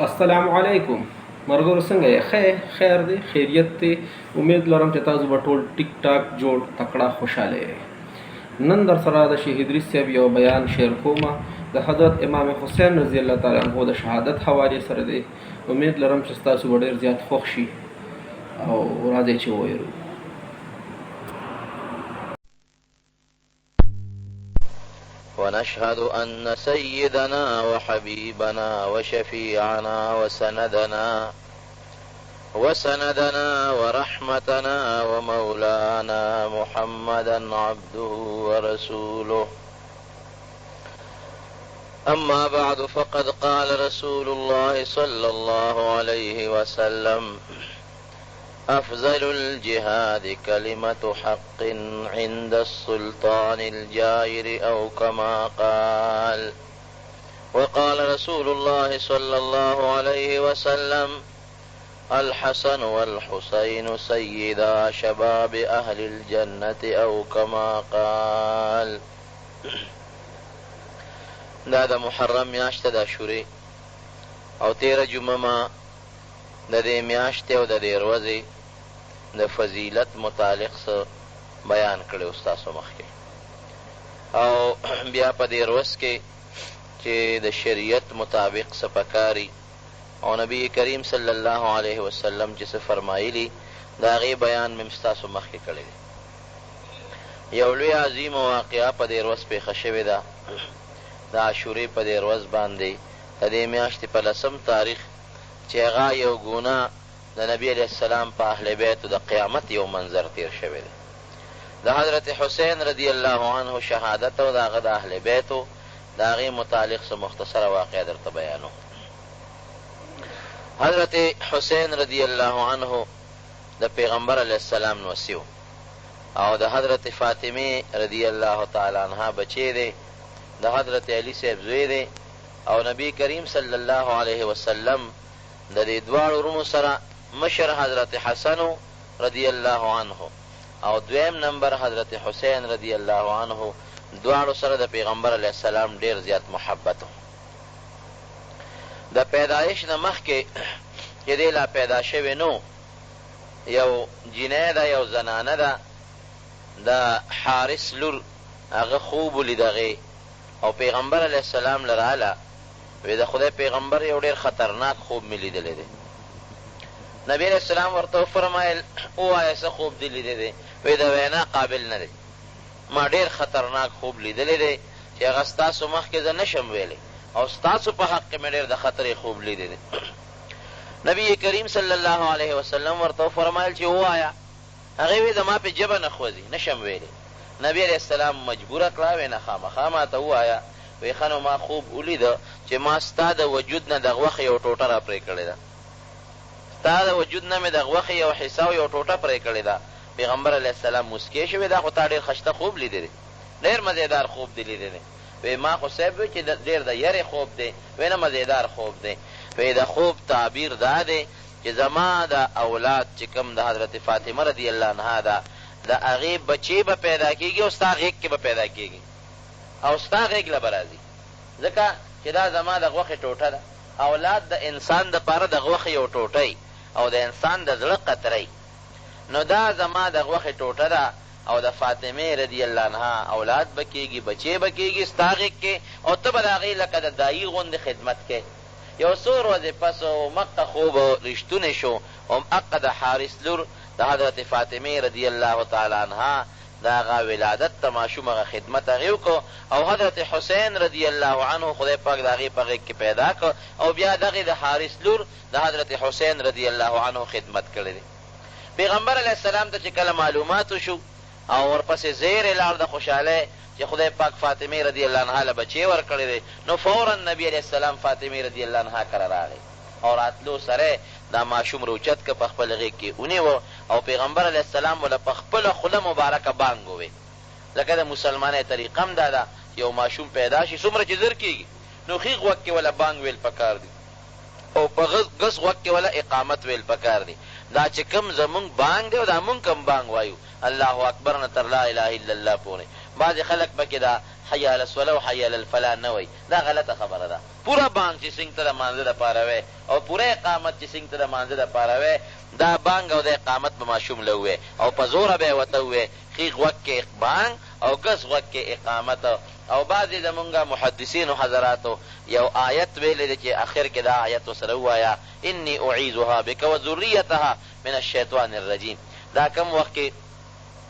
السلام علیکم مرګور څنګه یې خیر دی خیریت دی امید لرم چې تاسو به ټول ټیک ټاک جوړ تکړه خوشاله یې نن در سره د شهید ادریس صاحب یو بیان شیر کومه د حضرت امام حسین رضی الله تعالی عنہ د شهادت حواله سره دی امید لرم چې تاسو به ډیر زیات خوښ شي او راځي چې وایو ونشهد أن سيدنا وحبيبنا وشفيعنا وسندنا ورحمتنا ومولانا محمدا عبده ورسوله. أما بعد، فقد قال رسول الله صلى الله عليه وسلم: أفضل الجهاد كلمة حق عند السلطان الجائر أو كما قال. وقال رسول الله صلى الله عليه وسلم: الحسن والحسين سيدا شباب أهل الجنة أو كما قال. دا د محرم میاشت د عاشورې او 13 جمعه د دې میاشتې او د دې ورځې د فضیلت متعلق څه بیان کړی ستاسو مخکې، او بیا په دې ورځ کې چې د شریعت مطابق څه پکاري او نبی کریم صلی الله علیه وسلم چې څه فرمایلي د هغې بیان مې ستاسو مخکې کړی دی. یو لوی عظیمه واقعه په دې ورځ پېښه شوې ده د عاشورې په دې ورځ باندې د دې میاشتې په 10 تاریخ، چې هغه یو ګناه د نبی علیه السلام په اهل بیتو د قیامت یو منظر تیر شوی دی. د حضرت حسین رضی الله عنه شهادت او د هغه د اهل بیتو د هغې متعلق څه مختصره واقعه درته بیانو. حضرت حسین رضی الله عنه د پیغمبر علیه السلام نوسی و او د حضرت فاطمه رضی الله تعالی عنها بچی دی، د حضرت علی صاحب زوی دی، او نبی کریم صلی الله علیه وسلم د دې دواړو ورونو سره مشر حضرت حسن رضی الله عنه او دویم نمبر حضرت حسین رضی الله عنه، دواړو سره د پیغمبر علیه السلام ډیر زیات محبت و. د پیدایش نه مخکې چې دی لا پیدا شوی نو، یو جینۍ ده، یو زنانه ده، د حارث لور هغه خوب ولید هغې او پیغمبر علیه السلام له راله وی د خدای پیغمبر یو ډېر خطرناک خوب مې لیدلی دی. نبی علیه السلام ورته وفرمایل ووایه څه خوب دې لیدلی دی؟ وی د وینا قابل نه دی، ما ډېر خطرناک خوب لیدلی دی چې هغه ستاسو مخکې زه نشم ویلی او ستاسو په حق کې مې ډېر د خطرې خوب لیدلی دی. نبی کریم صلی الله علیه وسلم ورته وفرمایل چې ووایه. هغې وی زما پې ژبه نه خوځي، نشم ویلی. نبی علیه السلام مجبوره کړه، وی نه خامخا ماته ووایه. وی ښه نو ما خوب ولیده چې ما ستا د وجود نه د غوښې یو ټوټه را پرې کړې ده، ستا د وجود نه مې د غوښې یو حصه او یو ټوټه پرې کړې ده. پیغمبر علیه السلام مسکی شوی، دا خو تا ډېر ښایسته خوب لیدی دی، ډېر مزېدار خوب دی لیدی دی. وی ما خو صاحب وی چې ډېر د یرې خوب دی، وی نه مزېدار خوب دی. وی د خوب تعبیر دا دی چې زما د اولاد چې کوم د حضرت فاطمه رضی الله عنها ده، د هغې بچې به پیدا کېږي او ستا غېږ کې به پیدا کېږي او ستا غېږ له به راځي، ځکه چې دا زما د غوښې ټوټه ده. اولاد د انسان دپاره د غوښې یو ټوټی او د انسان د زړه قطری، نو دا زما د غوښې ټوټه ده او د فاطمې رضی الله عنها اولاد به کېږي، بچې به کېږي ستا غېږ کې، او ته به د هغې لکه د دایي غوندې خدمت کې. یو څو ورځې پس مقه خوب رښتونی شو، همهغه د حارث لور د حضرت فاطمه رضی الله تعالی عنها د هغه ولادت ته ماشوم هغه خدمت هغې وکړو او حضرت حسین رضی الله عنه خدای پاک د هغې په غېږ کې پیدا کړ او بیا دغې د حارث لور د حضرت حسین رضی الله عنه خدمت کړی دی. پیغمبر علیه السلام ته چې کله معلومات وشو او ورپسې زیری لاړ د خوشحالۍ چې خدای پاک فاطمه رضی الله عنها له بچې ورکړی دی، نو فورا نبی علیه السلام فاطمه رضی الله عنها کره راغی او راتلو سره دا ماشوم روچت که په خپل غېږ کې ونیوه او پیغمبر علیه السلام له په خپله خوله مبارکه بانګ ووی. لکه د مسلمانۍ طریقه هم دا ده، یو ماشوم پیدا شي څومره چې زر کېږي نو ښي غوږ کې وله بانګ ویل پکار دي او په ګس غوږ کې وله اقامت ویل پکار دي. دا چې کوم زمونږ بانګ دی او دا مونږ کوم بانګ وایو الله اکبر نه تر لا اله الا الله پورې. بعضې خلک پکې دا حی علی الصلاة و حی علی الفلاح نه وایي، دا غلطه خبره ده. پوره بانګ چې څنګ ته د مانځه دپاره وی او پوره اقامت چې څنګ ته د مانځه دپاره وی، دا بانګ او د اقامت به ماشوم له ووی او په زوره به یې ورته ووی ښي غوږ کې بانګ او ګس غوږ کې اقامت. او بعضې زمونږ محدثینو حضراتو یو آیت ویلی دی چې آخر کې دا آیت ورسره ووایه انی اعیذها بک و ذریتها من الشیطان الرجیم. دا کم وخت کې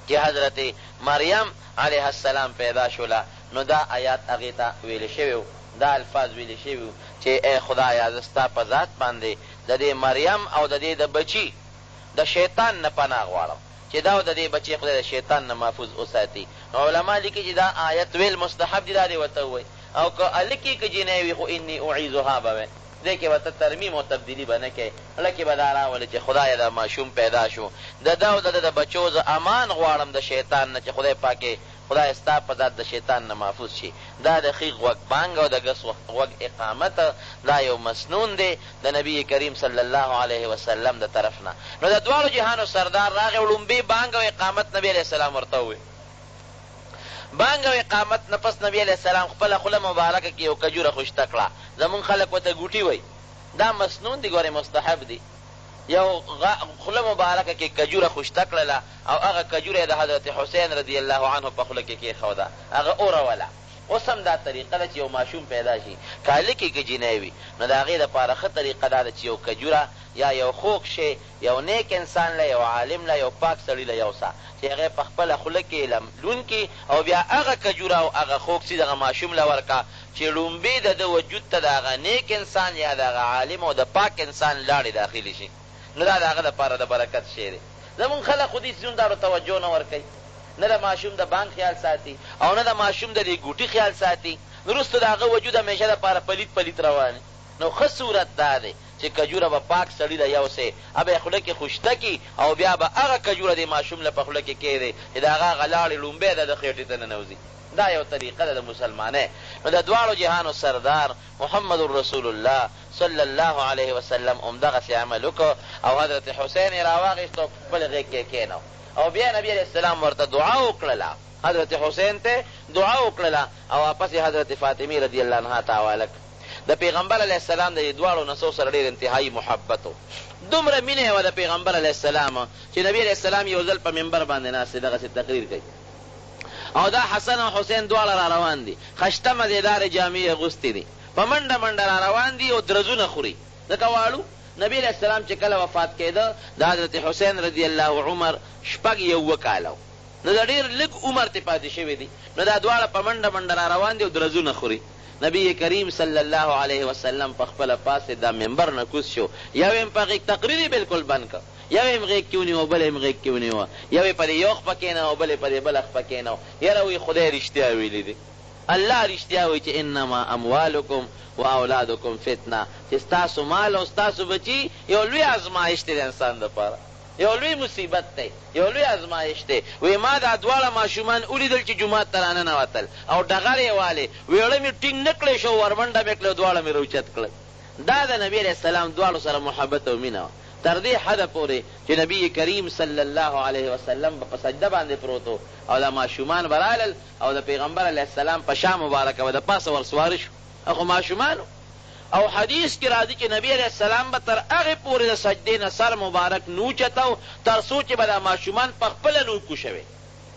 چې حضرت مریم علیه السلام پیدا شوله نو دا آیات هغې ته ویلی شوي و، دا الفاظ ویلی شوي و چې ای خدایه زه ستا په ذات باندې د دې مریم او د دې د بچي د شیطان نه پناه غواړم چې دا د دې بچي خدای د شیطان نه محفوظ وساتي. نو علما لیکي چې دا آیت ویل مستحب دي، دا دې ورته ووایي. او که هلکې که جینۍ وي خو انی اعیذها به وایي، دې کې به ته ترمیم او تبدیلي به نه کوې، هلکې به دا راولې چې خدایه دا ماشوم پیدا شو د ده او د ده د بچو زه امان غواړم د شیطان نه چې خدای پاکې خدای ستا په ذات د شیطان نه محفوظ شي. دا د ښي غوږ بانګ او د ګس غوږ اقامت دا یو مسنون دی د نبی کریم صلی الله علیه وسلم د طرف نه. نو د دواړو جهانو سردار راغی او لومبې بانګ او اقامت نبی علیه السلام ورته ووایي. بانګ او اقامت نه پس نبی علیه السلام خپله خوله مبارکه کې یو کجوره خوشته کړه. زمونږ خلک ورته ګوټي وایي، دا مسنون دی، ګورې مستحب دی. یو خوله مبارکه کې کجوره خوشته کړله او هغه کجوره د حضرت حسین رضی الله عنه په خوله کې کېښوده، هغه اوروله. اوس هم دا طریقه ده چې یو ماشوم پیدا شي که هلکې که جینۍ وي نو د هغې دپاره ښه طریقه دا ده چې یو کجوره یا یو خوږ شی یو نیک انسان له یو عالم له یو پاک سړي له یوسه چې هغې په خپله خوله کې لون کړي او بیا هغه کجوره او هغه خوږ څي دغه ماشوم له ورکه چې لومبې د ده وجود ته د هغه نیک انسان یا د هغه عالم او د پاک انسان لاړې داخلي شي. نو دا د هغه دپاره د برکت شی دی. زمونږ خلک خو دې څیزونو دارو توجه نه ورکوي، نه د ماشوم د بانک خیال ساتي او نه د ماشوم د دې ګوټي خیال ساتي، وروسته د هغه وجود همیشه دپاره پلیت پلیت روان. نو ښه صورت دا دی چې کجوره به پاک سړي له یوسې به یې خوله کې خوشته کي او بیا به هغه کجوره د ماشوم له په خوله کې کېږدي چې د هغه هغه لاړې لومبی ده د خېټې ته ننوځي. دا یو طریقه ده د مسلمانۍ. نو د دواړو جهانو سردار محمد رسول الله صلی الله علیه وسلم همدغسې عمل وکړو او حضرت حسین یې راواخېست او خپل غېږ کې کېنو او بیا نبی علیه السلام ورته دعا وکړله، حضرت حسین ته دعا وکړله او واپس یې حضرت فاطمې رضی الله عنها ته حواله کړه. د پیغمبر علیه السلام د دې دواړو نسو سره ډېر انتهایي محبت و، دومره مینه یې وه د پیغمبر علیه السلام چې نبی علیه السلام یو ځل په منبر باندې ناست دی، دغسې تقریر کوي او دا حسن او حسین دواړه را روان دي، خشته مزېدارې جامې یې اغوستې دي، په منډه منډه را روان دي او درزونه خوري. ځکه واړو نبی علیه السلام چې کله وفات کېده د حضرت حسین رضی الله عمر شپږ یوه کاله و، نو د ډېر لږ عمر ترې پاتې شوی دی. نو دا دواړه په منډه منډه را روان دي او درزونه خوري. نبی کریم صلی الله علیه وسلم په خپله پاسې دا منبر نه کوز شو، یو یې په غېږ تقریر یې بلکل بند کړ، یو یې غېږ کې ونیو بل یې غېږ کې ونیوه، یو یې په دې یو خپه کېنو او بل یې په دې بله خپه کېنو. یاره وایي خدای رښتیا ویلي دی، الله رښتیا وایي چې انما اموالکم و اولادکم فتنه، چې ستاسو مال او ستاسو بچي یو لوی ازمایښت دی د انسان دپاره، یو لوی مصیبت دی، یو لوی ازمایښت دی. وی ما دا دواړه ماشومان ولیدل چې جومات ته راننوتل او ډغر یې والې، ویړه مې ټینګ نه کړی شو، ورمنډه مې کړه، دواړه مې راوچت کړل. دا د نبي علیه السلام دواړو سره محبت او مینه وه تر دې حده پورې چې نبی کریم صلی الله علیه وسلم په سجده باندې پروت و او دا ماشومان به رالل او د پیغمبر علیه السلام په شا مبارکه به د پاسه ورسواره شو، خو ماشومانو. او حدیث کې راځي چې نبی علیه السلام به تر هغې پورې د سجدې نه سر مبارک نو چتو تر څو چې به دا ماشومان په خپله نو کوشوي.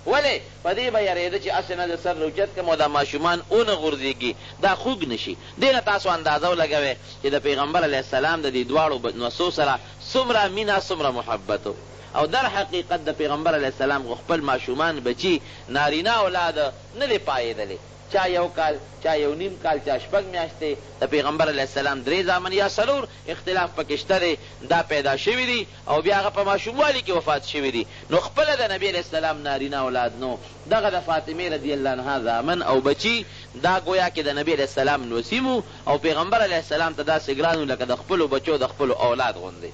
ولې په دې به یارېده چې هسې نه د سر روچت کړم او دا ماشومان ونه غورځېږي، دا خوږ نه شي. دې نه تاسو اندازه ولګوئ چې د پیغمبر علیه السلام د دې دواړو نسو سره څومره مینه څومره محبت و. او در حقیقت د پیغمبر علیه السلام خپل ماشومان بچي نارینه اولاد نه دی پایېدلی، چا یو کال، چا یو نیم کال، چا شپږ میاشتې. د پیغمبر علیه السلام درې زامن یا څلور، اختلاف پکې شته دی، دا پیدا شوي دي او بیا هغه په ماشوموالي کې وفات شوي دي. نو خپله د نبي علیه السلام نارینه اولاد نو، دغه د فاطمې رضی الله عنها زامن او بچي دا گویا کې د نبي علیه السلام نوسیمو او پیغمبر علیه السلام ته داسې ګران لکه د خپلو بچو د خپلو اولاد غوندې.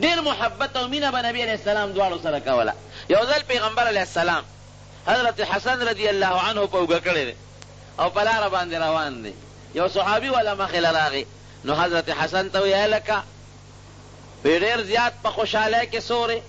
ډېر محبت او مینه به نبي علیه السلام دواړو سره کوله. یو ځل پیغمبر علیه السلام حضرت حسن رضی الله عنه په اوږه کړی دی او په لاره باندې روان دی، یو صحابي والا مخې له راغی. نو حضرت حسن ته ویې هلکه په ډېر زیات په خوشحالۍ کې سورې،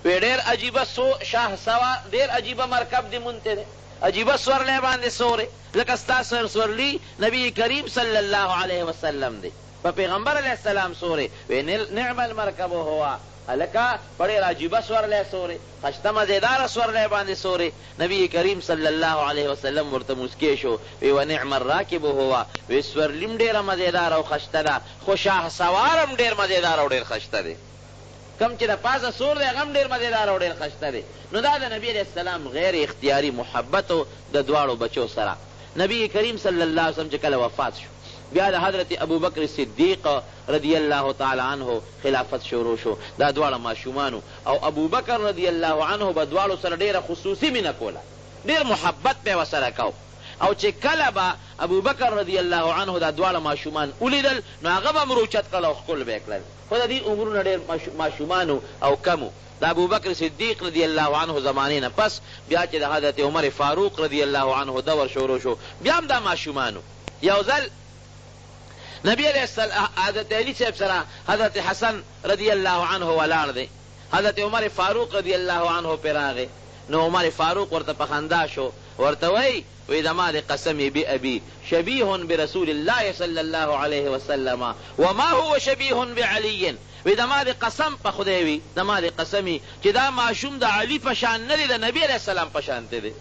په ډېر عجیبه شاه سوا، ډېر عجیبه مرکب دې مونته دی. عجیبه سورلی باندې سورې لکه ستا سورلی نبی کریم صلی الله علیه وسلم دی په پیغمبر علیه السلام سورې وی نعم المرکب هو هلکه په ډېر عجیبه سورلی سورې خشته مزېداره سورلی باندې سورې نبی کریم صلی الله علیه وسلم ورته مسکی شو وی ونعم الراکب هو وی سورلیم ډېره مزېداره او خشته ده خو شاه سوار هم ډېر مزېداره او ډېر خشته دی کم چې د پاسه سور دی هغه هم ډېر مزېداره او ډېر خشته دی نو دا د نبي علیه السلام غیر اختیاري محبت د دواړو بچو سره نبی کریم صلی الله علیه وسلم چې کله وفات شو بیا د حضرت ابوبکر صدیق رضی الله تعالی عنه خلافت شروع شو دا دواړه ماشومانو او ابوبکر رضی الله عنه به دواړو سره ډېره خصوصي مینه کوله ډېر محبت به یې ورسره کو او چې کله به ابوبکر رضی الله عنه دا دواړه ماشومان ولیدل نو هغه به هم روچت کړل او ښکل به یې کړل خو د دې عمرونه ډېر ماشومانو او کمو د ابوبکر صدیق رضی الله عنه زمانې نه پس بیا چې د حضرت عمر فاروق رضی الله عنه دور شروع شو بیا هم دا ماشومانو یو ځل نبی علیہ السلام حضرت علی صاحب سره حضرت حسن رضی الله عنه ولاړ دی حضرت عمر فاروق رضی الله عنه پې راغی نو عمر فاروق ورته په خندا شو ورته وی زما د قسمی بأبي شبیه برسول الله صلی الله علیه وسلم وما هو شبیه بعلی وی زما د قسم په خدای وی زما د قسمی چې دا ماشوم د علی په شان نه دی د نبی علیہ السلام په شانته دی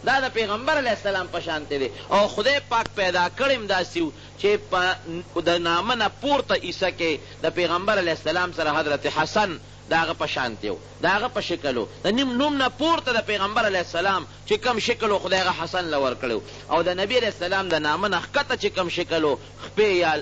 دا د پیغمبر علیہ السلام په شانته دی او خدای پاک پیدا کړم داسې و چې د نامه نه پورته عیسه کې د پیغمبر علیہ السلام سره حضرت حسن د هغه په شانتې و د هغه په شکل و د نوم نه پورته د پیغمبر علیہ السلام چې کم شکل و خدای هغه حسن له ورکړی او د نبي علیہ السلام د نامه نه ښکته چې کم شکل و خپې یا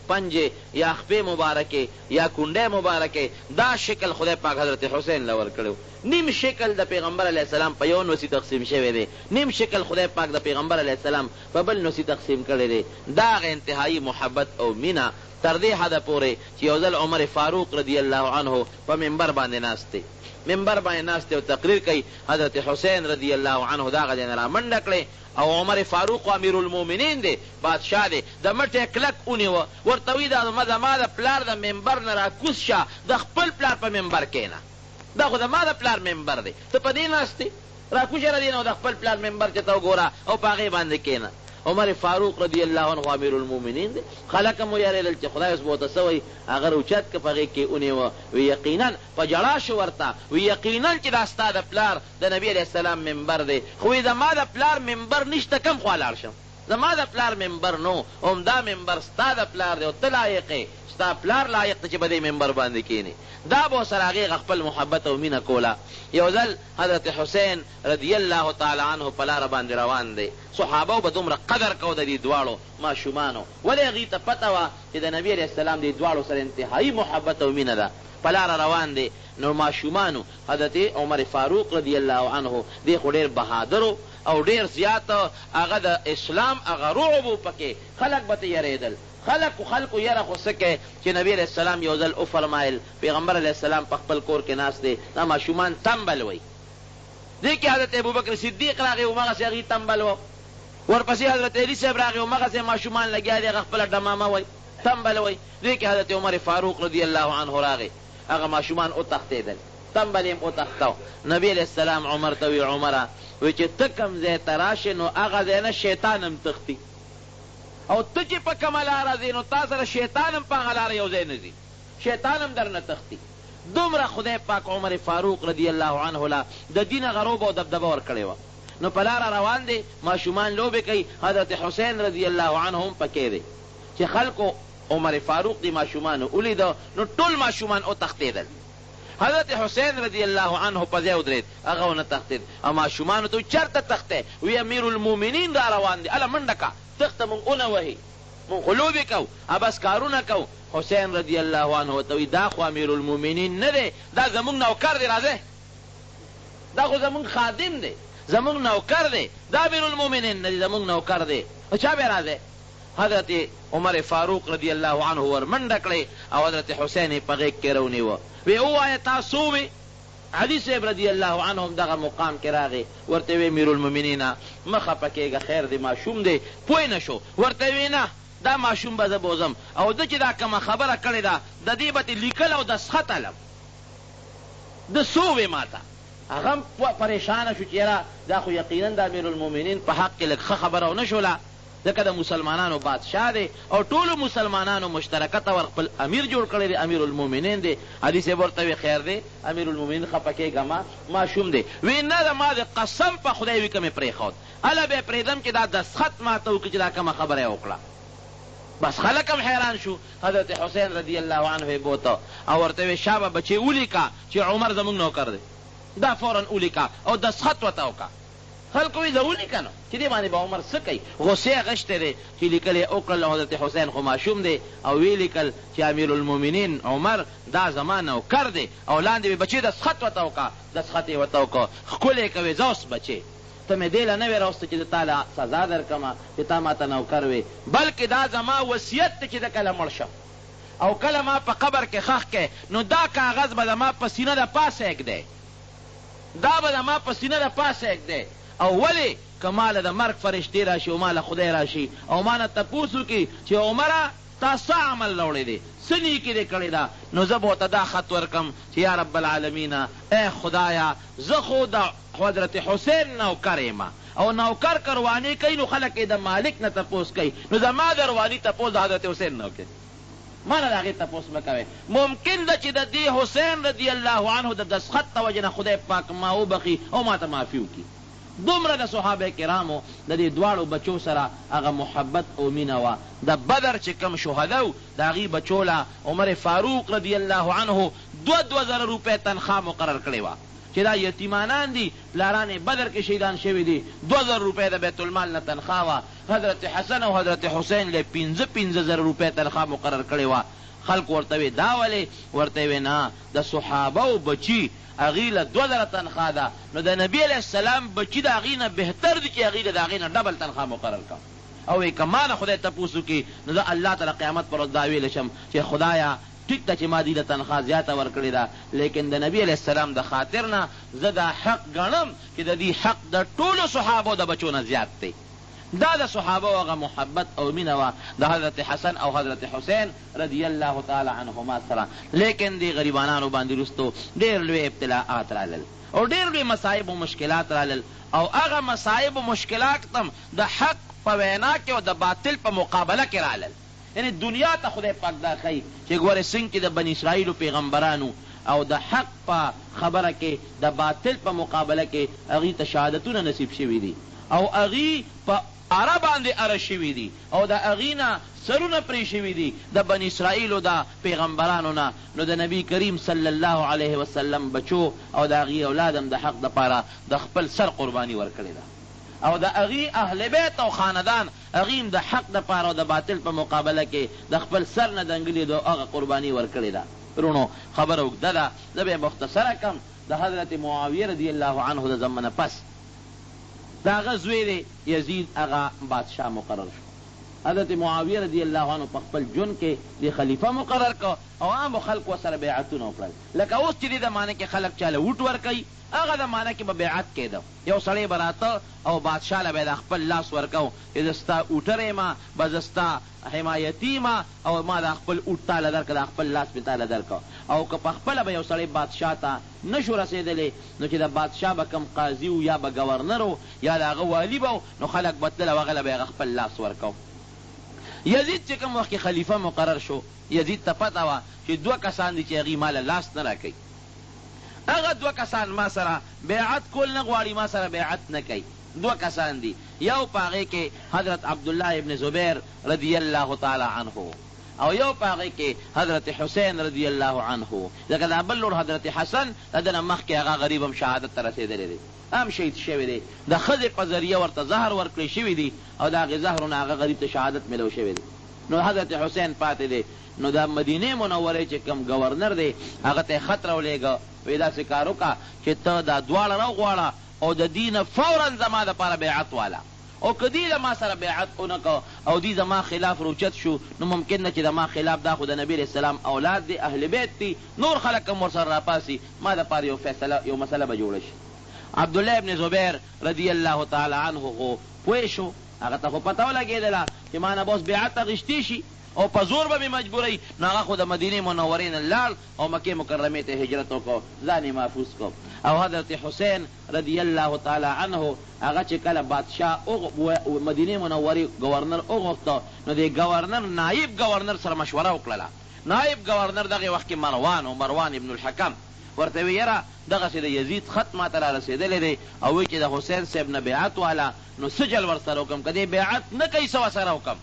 پنجې یا خپې مبارکې یا کونډۍ مبارکې دا شکل خدای پاک حضرت حسین له ورکړی نیم شکل د پیغمبر علیہ السلام په یو نوڅي تقسیم شوی دی نیم شکل خدای پاک د پیغمبر علیہ السلام په بل نوڅي تقسیم کړی دی دا هغه انتهایی محبت او مینه تر دې حده پورې چې یو ځل عمر فاروق رضی الله عنه په منبر باندې ناست دی منبر باندې ناست دی او تقریر کوي حضرت حسین رضی الله عنه د هغه ځای نه رامنډه کړې او عمر فاروق امیر المؤمنین دی بادشاه دی د مټې کلک ونیوه ورته وایي دا زما د پلار د منبر نه راکوز شه د خپل پلار په منبر کښېنه دا خو زما د پلار منبر دی ته په دې ناست دی راکوزه ردی نه د خپل پلار منبر چې ته وګوره او په هغې باندې کښېنه عمر فاروق رضی الله عنه امیر المؤمنین دی خلک هم ویارېدل چې خدای اوس به ورته څه وایي هغه روچت که په هغې کې ونیوه وی یقینا په ژړا شو ورته وی یقینا چې دا ستا د پلار د نبي علیه السلام منبر دی خو وی زما د پلار منبر نشته کم خوا لاړ شم زما د پلار منبر نو همدا منبر ستا د پلار دی او ته لایق یې ستا پلار لایق دی چې په دې منبر باندې کښېنې دا به ورسره هغې خپل محبت او مینه کوله یو ځل حضرت حسین رضی الله تعالی عنه په لاره باندې روان دی صحابو به دومره قدر کو د دې دواړو ماشومانو ولې هغې ته پته وه چې د نبي علیه السلام دې دواړو سره انتهایي محبت او مینه ده په لاره روان دی نو ماشومانو حضرت عمر فاروق رضی الله عنه دی خو ډېر بهادرو او ډېر زیات هغه د اسلام هغه رعب و پکې خلک به ته یېرېدل خلقو یره خو څه کوي چې نبی علیہ السلام یو ځل وفرمایل پیغمبر علیہ السلام په خپل کور کې ناست دی دا ماشومان تنبل وی دې کې حضرت ابوبکر صدیق راغی هماغسې هغې تنبل و ورپسې حضرت علی صاحب راغی هماغسې ماشومان لګیا دی هغه خپله ډمامه وی تنبل وی دې کې حضرت عمر فاروق رضی الله عنه راغی هغه ماشومان وتښتېدل تنبل یې وتښتو نبی علیہ السلام عمر ته وی عمره وی چې ته کوم ځای ته راشې نو هغه ځای نه شیطان هم تښتي او ته چې په کومه لاره ځې نو تا سره شیطان هم په هغه لاره یو ځای نه ځي شیطان هم در نه تښتي دومره خدای پاک عمر فاروق رضی الله عنه له د دین هغه روب او دبدبه ورکړې وه نو په لاره روان دی ماشومان لوبې کوي حضرت حسین رضی الله عنه هم پکې دی چې خلکو عمر فاروق دی ماشومانو ولیده نو ټول ماشومان وتښتېدل حضرت حسین رضی الله عنه په ځای ودرېد هغه ونه تښتېد او ماشومانو ته چېرته تښتې وی امیر المؤمنین را روان دی هله منډه که تخته مونږ ونه وهي مونږ خو لوبې کوو بس کارونه کوو حسین رضی الله عنه ورته وایي دا خو امیر المؤمنین نه دی دا زمونږ نوکر دی راځئ دا خو زمونږ خادم دی زمونږ نوکر دی دا امیر المؤمنین نه دی زمونږ نوکر دی چا بیا راځئ حضرت عمر فاروق رضی الله عنه ور منډه کړې او حضرت حسین یې په غېږ کې رونیوه وی ووایه تاسو وې علي صاحب رضی الله عنهم دغه مقام کې راغی ورته وی امیر المؤمنین مه خفه کېږه خیر دی ماشوم دی پوه نه شو ورته وی نه دا ماشوم به زه بوزم او ده چې دا کومه خبره کړې ده د دې به لیکل او دسخط علم د څو وې ما ته هغه هم پریشانه شو چې یاره دا خو یقینا د امیر المؤمنین په حق کې لږ ښه خبره ونه شوله، ځکه د مسلمانانو بادشاه دی او ټولو مسلمانانو مشترکه طور خپل امیر جوړ کړی دی، امیر المؤمنین دی. علي صاحب ورته وی خیر دی امیر المؤمنین خفه کېږه ما ماشوم دی. وی نه د ما د قسم په خدای وي که مې پرېښود هله به یې پرېږدم چې دا دستخط ماته وکړي چې دا کومه خبره یې وکړه. بس خلک هم حیران شو. حضرت حسین رضی الله عنه یې بوته او ورته وی شابه بچې ولیکه چې عمر زموږ نوکر دی، دا فورا ولیکه او دستخط ورته وکړه. خلکو وی زه ولیکه نو چې دې باندې به عمر څه کوي، غصې اخیستی دی چې لیکل یې وکړل. حضرت حسین خو ماشوم دی او وی لیکل چې امیر المؤمنین عمر دا زما نوکر دی او لاندې به بچې دستخط ورته وکړه. دستخط یې ورته وکړه. ښکلی کوې ځه اوس بچې ته مې دې له نه وې راوسته چې د تا له سزا درکړمه چې تا ما ته نوکر وې، بلکې دا زما وصیت دی چې د کله مړ شم او کله ما په قبر کې ښخ کې نو دا کاغذ به زما په سینه د پاسه ایږدی، دا به زما په سینه د پاسه ایږدی. او ولې که ماله د مرګ فرشتې راشي او ماله خدای راشي او ما نه تپوس وکړي چې عمره تا څه عمل راوړی دی، څه نیکي دې کړې ده، نو زه به ورته دا خط ورکړم چې یا رب العالمینه ای خدایه زه خو د حضرت حسین نوکر یم او نوکر که روانې کوي نو خلک یې د مالک نه تپوس کوي، نو زما د رواني تپوس د حضرت حسین نه وکړي، ما نه د هغې تپوس مه کوئ. ممکن ده چې د دې حسین رضی الله عنه د دستخط د وجې نه خدای پاک ما وبخي او ما ته معافي وکړي. دومره د صحابه کرامو د دې دواړو بچو سره هغه محبت او مینه وه. د بدر چې کم شهده و د هغې بچو له عمر فاروق رضی الله عنه 2,000 روپۍ تنخوا مقرر کړې وه چې دا یتیمانان دي پلاران بدر کې شهیدان شوي دي. 2,000 روپۍ د بیت المال نه تنخوا وه. حضرت حسن او حضرت حسین له 15,000 روپۍ تنخوا مقرر کړې وه. خلق ورته وی دا ولې؟ ورته وی نه د صحابه بچي هغې له 2,000 تنخوا ده، نو د نبي علیه السلام بچي د هغې نه بهتر دي چې هغې له د هغې نه ډبل تنخوا مقرر کړم. او وی که ما نه خدای تپوس وکړي نو زه الله ته د قیامت پر ورځ دا ویلی شم چې خدایه ټیک ده چې ما دې له تنخوا زیاته ورکړې ده، لیکن د نبي علیه السلام د خاطر نه زه دا حق ګڼم چې د دې حق د ټولو صحابو د بچو نه زیات دی. دا د صحابه هغه محبت او مینه وه د حضرت حسن او حضرت حسین رضی الله تعالی عنهما سره. لیکن دې غریبانانو باندې وروستو ډېر لوی ابتلاءات رالل او ډېر لوی مصایب او مشکلات رالل، او هغه مصایب او مشکلات هم د حق په وینا کې او د باطل په مقابله کې رالل. یعنی دنیا ته خدای پاک دا ښیي چې ګورې څنګه چې د بني اسرائیلو پیغمبرانو او د حق په خبره کې د باطل په مقابله کې هغې ته شهادتونه نصیب شوي دي او هغې په اره باندې اره شوي دي او د هغې نه سرونه پرې شوي دي د بني اسرائیلو د پیغمبرانو نه. نو د نبی کریم صلی الله علیه وسلم بچو او د هغې اولاد هم د حق دپاره د خپل سر قرباني ورکړې ده او د هغې اهل بیت او خاندان هغې هم د حق دپاره او د باطل په مقابله کې د خپل سر نه دنګلې د هغه قرباني ورکړې ده. ورونو خبره اوږده ده، زه به یې مختصره کړم. د حضرت معاویه رضی الله عنه د زمنه پس د هغه زوی دی یزید هغه بادشاه مقرر شو. حضرت معاویه رضی الله عنه په خپل ژوند کې د خلیفه مقرر کړ او عامو خلق ورسره بیعتونه وکړل. لکه اوس چې دې زمانه کې خلک چاله ووټ ورکوي، هغه زمانه کې به بیعت کېده. یو سړی به راته او بادشاه له به د خپل لاس ورکو چې زه ستا اوټر یم، به زه ستا حمایتي یم او ما د خپل اوټ تاله درکړه، د خپل لاس مې تاله درکړه. او که په خپله به یو سړی بادشاه ته نشو رسېدلی نو چې د بادشاه به کم قاضي و یا به ګورنر و یا د هغه والي به نو خلک به تلل او هغه له به یې خپل لاس ورکو. یزید چې کوم وخت کې خلیفه مقرر شو، یزید ته پته وه چې 2 کسان دي چې هغې ما له لاس نه راکوي. هغه 2 کسان ما سره بیعت کول نه غواړي، ما سره بیعت نه کوي. 2 کسان دي، یو په هغې کې حضرت عبدالله ابن زبیر رضی الله تعالی عنه او یو په هغې کې حضرت حسین رضی الله عنه. ځکه دا بل لور حضرت حسن د ده نه مخکې هغه غریب هم شهادت ته رسېدلی دی، هم شهید شوی دی. د ښځې په ذریعه ورته زهر ورکړی شوي دي او د هغې زهرونه هغه غریب ته شهادت میلو شوی دی. نو حضرت حسین پاتې دی. نو د مدینې منورې چې کوم ګورنر دی هغه ته یې خط راولېږه، وایي داسې کار وکړه چې ته دا دواړه راوغواړه او د دې نه فورا زما دپاره بیعت واله، او که دی د ما سره بیعت ونه کو او دی زما خلاف روچت شو نو ممکن نه چې د ما خلاف دا خو د نبی علیه السلام اولاد دی، اهل بیت دی، نور خلک هم ورسره راپاسي، ما دپاره یو فیصله یو مسله به جوړه شي. عبدالله ابن زبیر رضی الله تعالی عنه خو پوه شو، هغه ته خو پته ولګېدله چې ما نه به اوس بیعت اخیستی شي، او په زور به مې مجبورئ، نو هغه خو د مدینې منورې نه لاړ او مکې مکرمې ته هجرت وکړو، ځان یې محفوظ کړو. او حضرت حسین رضی الله تعالی عنه هغه چې کله بادشاه مدینې منورې گورنر وغوښته، نو د گورنر نایب گورنر سره مشوره وکړله. نایب گورنر دغه وخت کې مروان ابن الحکم ورته وی یاره دغسې د یزید خط ما ته را رسېدلی دی او وایي چې د حسین صاحب نه بیعت واله، نو سجل ورسره وکړم، که دې بیعت نه کوي څه ورسره وکړم.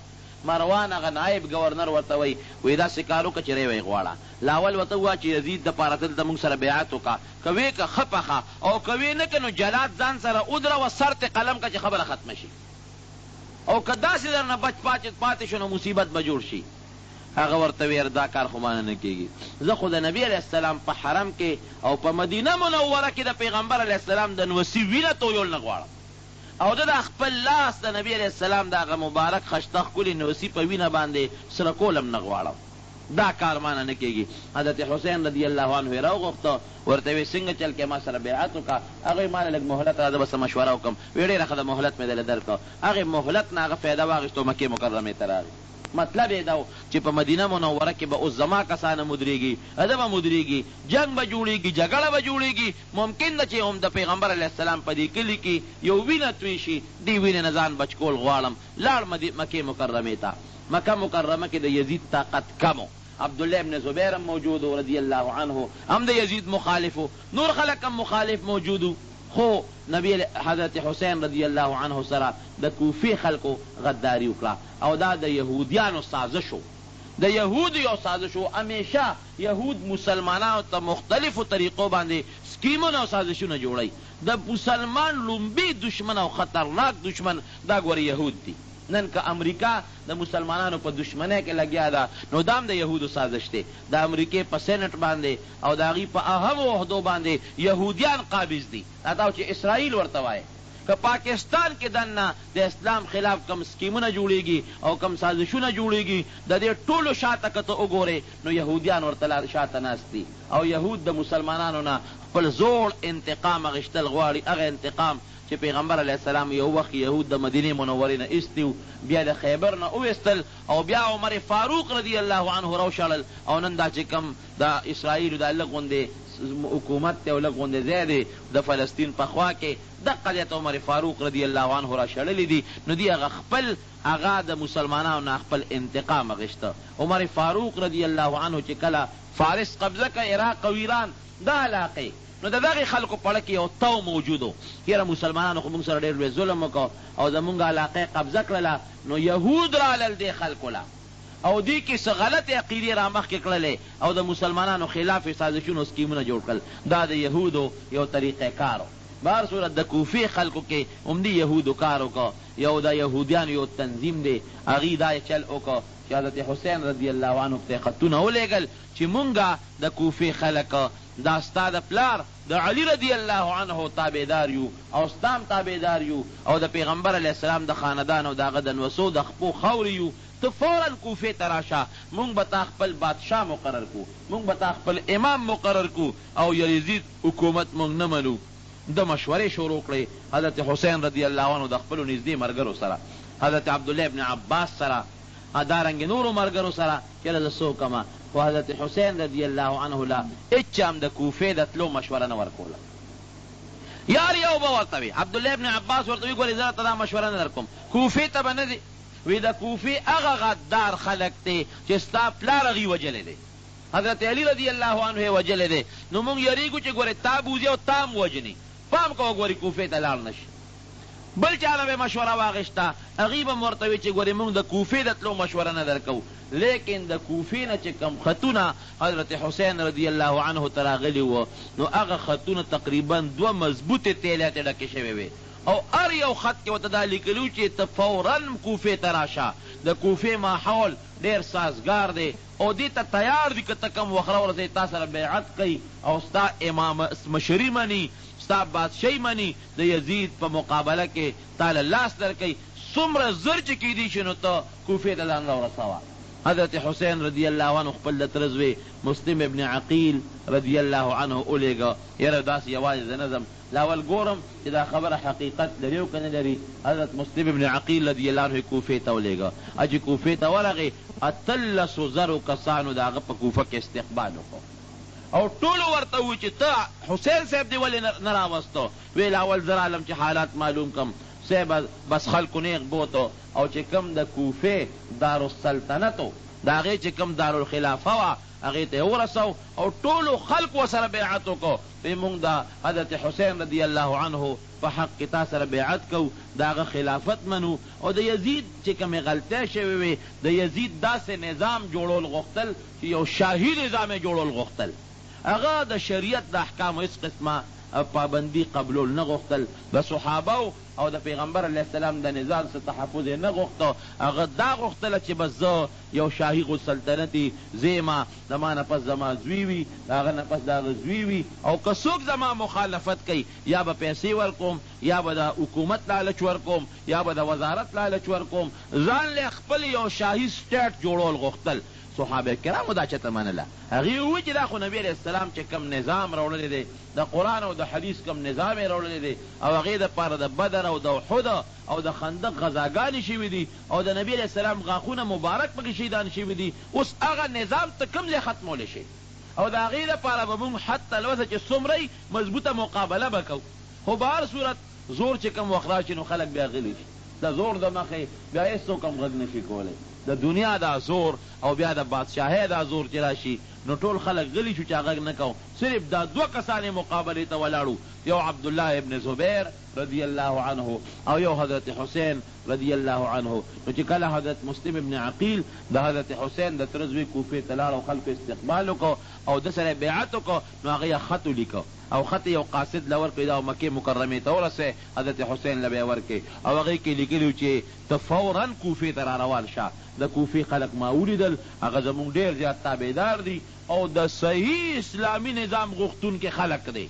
مروان هغه نایب گورنر ورته وی داسې کار وکړه چې ری غواړه. لاول ورته ووایه چې یزید دپاره دلته موږ سره بیعت وکړه، که ویې که ښه پخه، او که ویې نه که نو جلاد ځان سره ودروه، سر ته قلم که چې خبره ختمه شي، او که داسې در نه بچ پاتې شو نو مصیبت به جوړ شي. هغه ورته ویل دا کار خو مانه نه کېږي، زه خو د نبي علیه السلام په حرم کې او په مدینه منوره کې د پیغمبر علیه السلام د نوسي وینه تویول نه غواړم، او ده د خپل لاس د نبي علیه السلام د هغه مبارک خشته ښکلې نوسي په وینه باندې سره کولم نه غواړم، دا کار مانه نه کېږي. حضرت حسین رضی الله عنه یې راوغوښته، ورته ویې څنګه چل کې ما سره بیعت وکړه. هغې ما له لږ مهلت راځه به څه مشوره وکړم. ویې ډېره ښه ده، مهلت مې دله درکړه. هغې مهلت نه هغه فایده واخېستو، مکې مکرمې ته راغی. مطلب یې دا و چې په مدینه منوره کې به اوس زما کسانه مدرېږي، ده به مدرېږي، جنګ به جوړېږي، جګړه به جوړېږي. ممکن ده چې هم د پیغمبر علیه السلام په دې کلي کې یو وینه توی شي، دې وینې نه ځان بچ کول غواړم. لاړ مکې مکرمې ته. مکه مکرمه کې د یزید طاقت کم و. عبدالله ابن زبیر هم موجود و رضی الله عنه، هم د یزید مخالف و، نور خلک هم مخالف موجود و. خو نبی حضرت حسین رضی الله عنه سره د کوفې خلکو غداري وکړه، او دا د یهودیانو سازش و. د یهودو یو سازش و. همیشه یهود مسلمانانو ته مختلفو طریقو باندې سکیمونه او سازشونه جوړوي. د مسلمان لومبي دشمن او خطرناک دشمن دا ګورې یهود دي. نن که امریکا د مسلمانانو په دشمنۍ کې لګیا ده، نو دا هم د یهودو سازش دی. د امریکې په سینټ باندې او د هغې په اهمو عهدو باندې یهودیان قابض دي. دا چې اسرائیل ورته وایي. که پاکستان کې دننه د اسلام خلاف کم سکیمونه جوړېږي او کم سازشونه جوړېږي، د دې ټولو شاته که ته وګورې نو یهودیان ورته شاته ناست دي، او یهود د مسلمانانو نه خپل زوړ انتقام اخیستل غواړي. هغه انتقام چې پیغمبر علیه السلام یو وخت یهود د مدینې منورې نه ایستي و، بیا د خیبر نه وویستل، او بیا عمر فاروق رضی الله عنه راوشړل، او نن دا چې کم د اسرائیلو دا لږ غوندې حکومت دی او لږ غوندې ځای دی د فلسطین په خوا کې، دقه دی ته عمر فاروق رضی الله عنه را شړلي دي. نو دی هغه خپل هغه د مسلمانانو نه خپل انتقام اخیسته. عمر فاروق رضی الله عنه چې کله فارس قبضه که عراق او ایران دا علاقې، نو د دغې خلکو په اړه کې یو تو موجود و، یاره مسلمانانو خو موږ سره ډېر لوی ظلم وکړو او زمونږ علاقې قبضه کړله، نو یهود رالل دې خلکو له، او دې کې څه غلطې عقیدې را مخکې کړلې او د مسلمانانو خلاف یې سازشونو سکیمونه جوړ کړل. دا د یهودو یو طریقې کار و. بهر صورت د کوفې خلکو کې هم دې یهودو کار وکړه. یو د یهودیانو یو تنظیم دی، هغې دا چل وکړه چې حضرت حسین رضی الله عنه ته خطونه ولېږل چې مونږه د کوفې خلک دا ستا د پلار د علی رضی الله عنه تابعدار یو او ستا هم تابعدار یو، او د پیغمبر علیه السلام د خاندان او د هغه د نوسو د خپو خاورې یو، ته فوراً کوفې ته راشه، مونږ به تا خپل بادشاه مقرر کو، مونږ به تا خپل امام مقرر کو، او یزید حکومت مونږ نه منو. د مشورې شروع کړې حضرت حسین رضی الله عنه د خپلو نږدې ملګرو سره، حضرت عبدالله ابن عباس سره، دارنګې نورو ملګرو سره چې زه څه وکړمه. خو حضرت حسین رضی الله عنه له هېچا هم د کوفې د تلو مشوره نه ورکوله. یار یو به ورته وي، عبدالله ابن عباس ورته وي ګورې زه راته دا مشوره نه در کوم، کوفې ته به نه ځي. وی د کوفې هغه غدار خلک دی چې ستا پلار هغې وجلی دی، حضرت علی رضی الله عنه یې وجلی دی، نو مونږ یریږو چې ګورې تا بوځي او تا هم وجني، پام کوه ګورې کوفې ته لاړ نشي. بل چا نه به مشوره واخېسته، هغې به م ورته وي چې ګورې مونږ د کوفې د تلو مشوره نه در کوو. لیکن د کوفې نه چې کم خطونه حضرت حسین رضی الله عنه ته راغلي وو، نو هغه خطونه تقریبا 2 مضبوطې تیلې ته ډکې شوې وې، او هر یو خط کې ورته دا لیکلي و چې ته فوراً کوفې ته راشه. د کوفې ماحول ډېر سازګار دی او دې ته تیار دي که ته کم وخت راورسئ تا سره بیعت کوي او ستا امام مشري مني، ستا بادشاهي مني، د یزید په مقابله کې تا له لاس در کوي. څومره زر چې کیدی شي نو ته کوفې ته ځان راورسوه. حضرت حسین رضی اللہ عنہ خپل د ترزوی مسلم ابن عقیل رضی اللہ عنہ اولیگا یره داس یواز نظم لاول ګورم چې دا خبره حقیقت لري او کنه لري. حضرت مسلم ابن عقیل رضی اللہ عنہ کوفه ته اولیگا اجي کوفه ته ورغه اتلس زر کسانو داغه په کوفه کې استقبال وکړ او ټول ورته و چې ته حسین صاحب دی ولې نه راوستو. ویل اول زر عالم چې حالات معلوم کم صاحب بس خلکو نیغ بوتو او چې کم د کوفه دارالسلطنتو دا هغې چې کم دارالخلافه وه هغې ته ورسو او ټولو خلق ورسره بیعت وکړو. وی مونږ د حضرت حسین رضی الله عنه په حق کې تا سره بیعت کوو د هغه خلافت منو او د یزید چې کومې غلطۍ شوې وې د یزید داسې نظام جوړول غوښتل چې یو شاهي نظام یې جوړول غوښتل. هغه د شریعت د احکامو هېڅ قسمه پابندی قبلول نه غوښتل. د صحابه او د پیغمبر علیه السلام د نظام څخه تحفظ یې نه غوښته. هغه دا غوښتله چې بس زه یو شاهي سلطنتي زیمه زما نه پس زما زوی وي د هغه نه پس د هغه زوی وي او که څوک زما مخالفت کوي یا به پیسې ورکوم یا به د حکومت لالچ ورکوم یا به د وزارت لالچ ورکوم. ځان له خپل یو شاهي سټیټ جوړول غوښتل. صحابه کرامو دا چته منله. هغې ووایي چې دا خو نبي علیه السلام چې کم نظام راوړلی دی د قرآن او د حدیث کم نظام یې راوړلی دی او هغې دپاره د بدر او د احد او د خندق غذاګانې شوي دي او د نبي علیه السلام غاښونه مبارک پکې شهیدان شوي دي. اوس هغه نظام ته کوم ځای ختمولی شي او د هغې دپاره به مونږ حتی لوسه چې څومره مضبوطه مقابله به کوو. خو به هر صورت زور چې کم وخت راشي نو خلک بیا غلی شي. د زور د مخې بیا هېڅوک هم غږ نه شي کولی. د دنیا دا زور او بیا د بادشاهۍ دا زور چې راشي نو ټول خلک غلی شو چې غږ نه کوو. صرف دا دوه کسانې مقابلې ته ولاړو، یو عبدالله ابن زبیر رضی الله عنه او یو حضرت حسین رضی الله عنه. نو چې کله حضرت مسلم ابن عقیل د حضرت حسین د تره زوی کوفې ته لاړ او خلکو استقبال وکړو او د سره بیعت وکړو نو هغه یې خط ولیکه او خط یو قاصد له ورکړی دا مکې مکرمې ته ورسې حضرت حسین له به یې ورکړې او هغې کې لیکلي چې ته فورا کوفې ته را روان شه. د کوفې خلک ما ولیدل هغه زمونږ ډېر زیات تابعدار دي او د صحیح اسلامي نظام غوښتونکي خلک دی.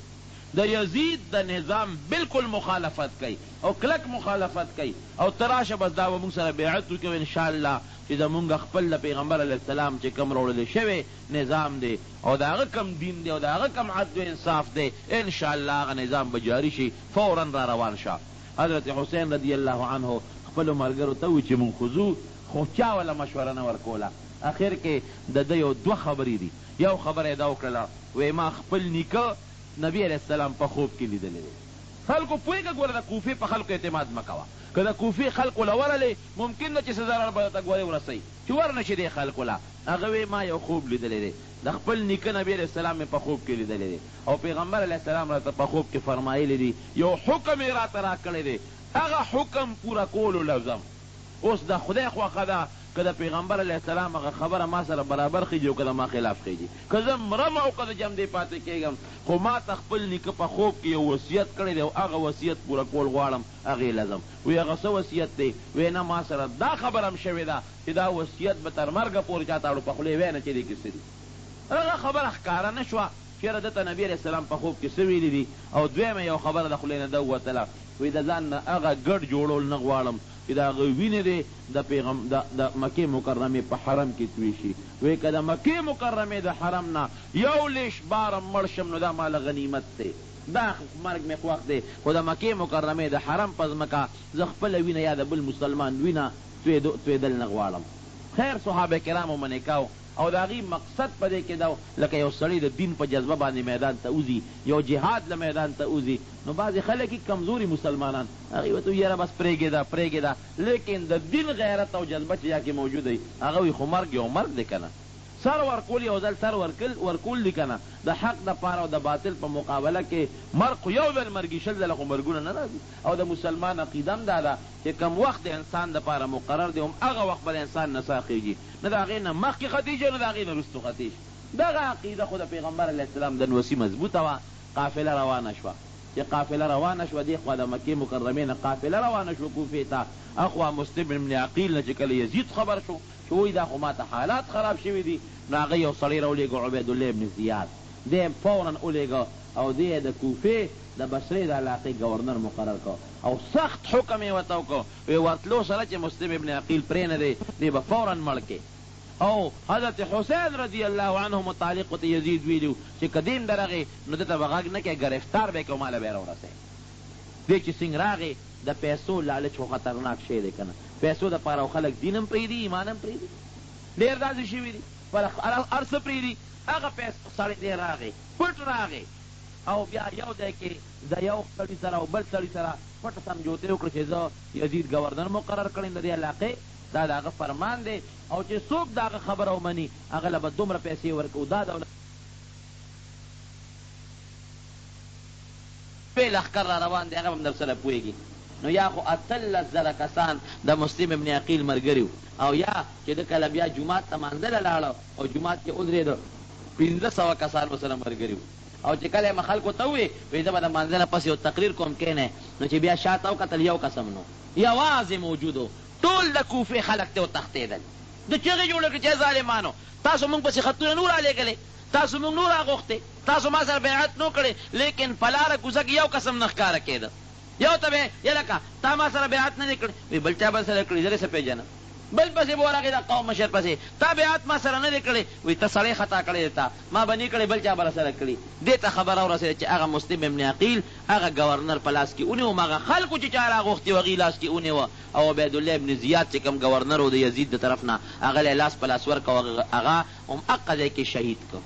د یزید د نظام بالکل مخالفت کوي او کلک مخالفت کوي او تراشه بس دا به مونږ سره بیعت وکړو انشاءالله چې زمونږ خپل د پیغمبر علیه السلام چې کوم راوړلی شوی نظام دی او د هغه کم دین دی او د هغه کم عدل و انصاف دی انشاءالله هغه نظام به جاري شي. فورا را روان شه. حضرت حسین رضی الله عنه خپلو ملګرو ته وایي چې مونږ خو ځو خو چا وله مشوره نه ورکوله. اخر کې د ده یو دوه خبرې دي. یو خبره یې دا وکړله وایي ما خپل نیکه نبی علیه السلام په خوب کې لیدلی دی. خلکو پوهېږه ګوره د کوفې په خلکو اعتماد مه کوه. که د کوفې خلکو له ورلې ممکن ده چې څه ضرر به درته ګورې ورسوي چې ورنشي دې خلکو له. هغه وایي ما یو خوب لیدلی دی د خپل نیکه نبی علیه السلام مې په خوب کې لیدلی دی او پیغمبر علیه السلام راته په خوب کې فرمایلی دي یو حکم یې راته راکړی دی هغه حکم پوره کولو لازم. اوس د خدای خوښه ده که د پیغمبر علیه السلام هغه خبره ما سره برابر خیږي او که د ما خلاف خیږي. که زه مرم او که د جمدې پاتې کېږم خو ما ته خپل نیکه په خوب کې یو وصیت کړی دی او هغه وصیت پوره کول غواړم هغې لازم. وی هغه څه وصیت دی؟ وی نه ما سره دا خبره هم شوې ده چې دا وصیت به تر مرګه پورې چا ته اړو په خولې وی نه چې دې کې څه دي. هغه خبره ښکاره نه شوه چېرې دته نبي علیه السلام په خوب کې څه ویلي دي. او دویمه یو خبره د خولې نه ده ووتله وی د ځان نه هغه ګډ جوړول نه غواړم چې د هغه وینې دی د مکې مکرمې په حرم کې توی شي. وی که د مکې مکرمې د حرم نه یو لیش بارم مړ شم نو دا ماله غنیمت دی. دا مرګ مې خوښ دی خو د مکې مکرمې د حرم په ځمکه زه خپله وینه یا د بل مسلمان وینه تویدل نه غواړم. خیر صحابه کرامو منې کو او د هغې مقصد په دې کې دا لکه یو سړی د دین په جذبه باندې میدان ته وځي یو جهاد له میدان ته وځي نو بعضې خلک یې کمزوري مسلمانان هغې ورته وایي یاره بس پرېږده لیکن د دین غیرت او جذبه چې یا کې موجوده وي هغه وایي خو مرګ یو مرګ دی که نه سر ورکول یو ځل سر ورکول دي که نه د حق دپاره او د باطل په مقابله کې مرګ خو یو ځل مرګي 20 ځله خو مرګونه نه راځي. او د مسلمان عقیده هم دا ده چې کم وخت د انسان دپاره مقرر دی هم هغه وخت به د انسان نڅا خېږي نه د هغې نه مخکې ختیږي نه د هغې نه وروستو ختیږي. دغه عقیده خو د پیغمبر علیه السلام د نوسي مضبوطه وه. قافله روانه شوه چې قافله روانه شوه دې خوا د مکې مکرمې نه قافله روانه شوه کوفې ته. اخوا مسلم بن عقیل نه چې کله یزید خبر شو چې وایي دا خو ماته حالات خراب شوي دي نو هغه یو سړی راولېږه عبیدالله ابن زیاد دی فورا ولېږه او دی د کوفې د بصرې د علاقې ګورنر مقرر کړ او سخت حکم یې ورته وکړ وی ورتلو سره چې مسلم ابن عقیل پرې نه دی دی به فورا مړ کې او حضرت حسین رضی الله عنه متعلق ته یزید ویلو چې قدیم درغه نو دته بغاګ نه کې گرفتار به کوماله به راوړسه دې چې څنګه راغی د پیسو لالچ خو خطرناک شی دی کنه پیسو د پاره خلک دینم پریدي ایمانم پریدي ډیر داسې شي وي پر ارس پریدي هغه پیسو سړی دی راغی پټ راغی او بیا یو دی کې د یو سړي سره او بل سړي سره پټ سمجوتې وکړه چې زه یزید گورنر مقرر کړم د دې علاقې دا د هغه فرمان دی او چې څوک د هغه خبره ومني هغه له به دومره پیسې ورکوو دا دولت لښکر را روان دی هغه هم در سره پوهېږي نو یا خو 18,000 کسان د مسلم ابن عقیل ملګري او یا چې د کله بیا جومات ته مانځله لاړه او جومات کې ودرېده 1500 کسان ورسره ملګري او چې کله یې خلکو ته ووایي وایي زه به د مانځه نه پس یو تقریر کوم کښېنئ نو چې بیا شاته وکتل یو قسم نو یوازې موجود و ټول د کوفې خلک ته وتښتېدل د چغې جوړه کړې چې ظالمانو تاسو موږ پسې خطونه نور رالېږلې تاسو موږ نور راغوښتې تاسو ما سره بیعت نو کړې لیکن په لاره کوڅه کې یو قسم نه ښکاره کېده یو ته به یې لکه تا ما سره بیعت نه دی کړی وایي بل چا به سره کړي زه څه پېژنم بل پسې به ورغې د قوم مشر پسې تا بیعت ما سره نه دی کړی وایي ته سړی خطا کړی دی تا ما به نه کړی بل چا به راسره کړي دې ته خبره ورسېده چې هغه مسلم ابن عقیل هغه گورنر په لاس کې ونیو هغه خلکو چې چا راغوښتي و هغې لاس کې ونیوه او عبیدالله ابن زیاد چې کوم گورنر و د یزید د طرف نه هغه له لاس په لاس ورکړه هغه همهغه ځای کې شهید کړ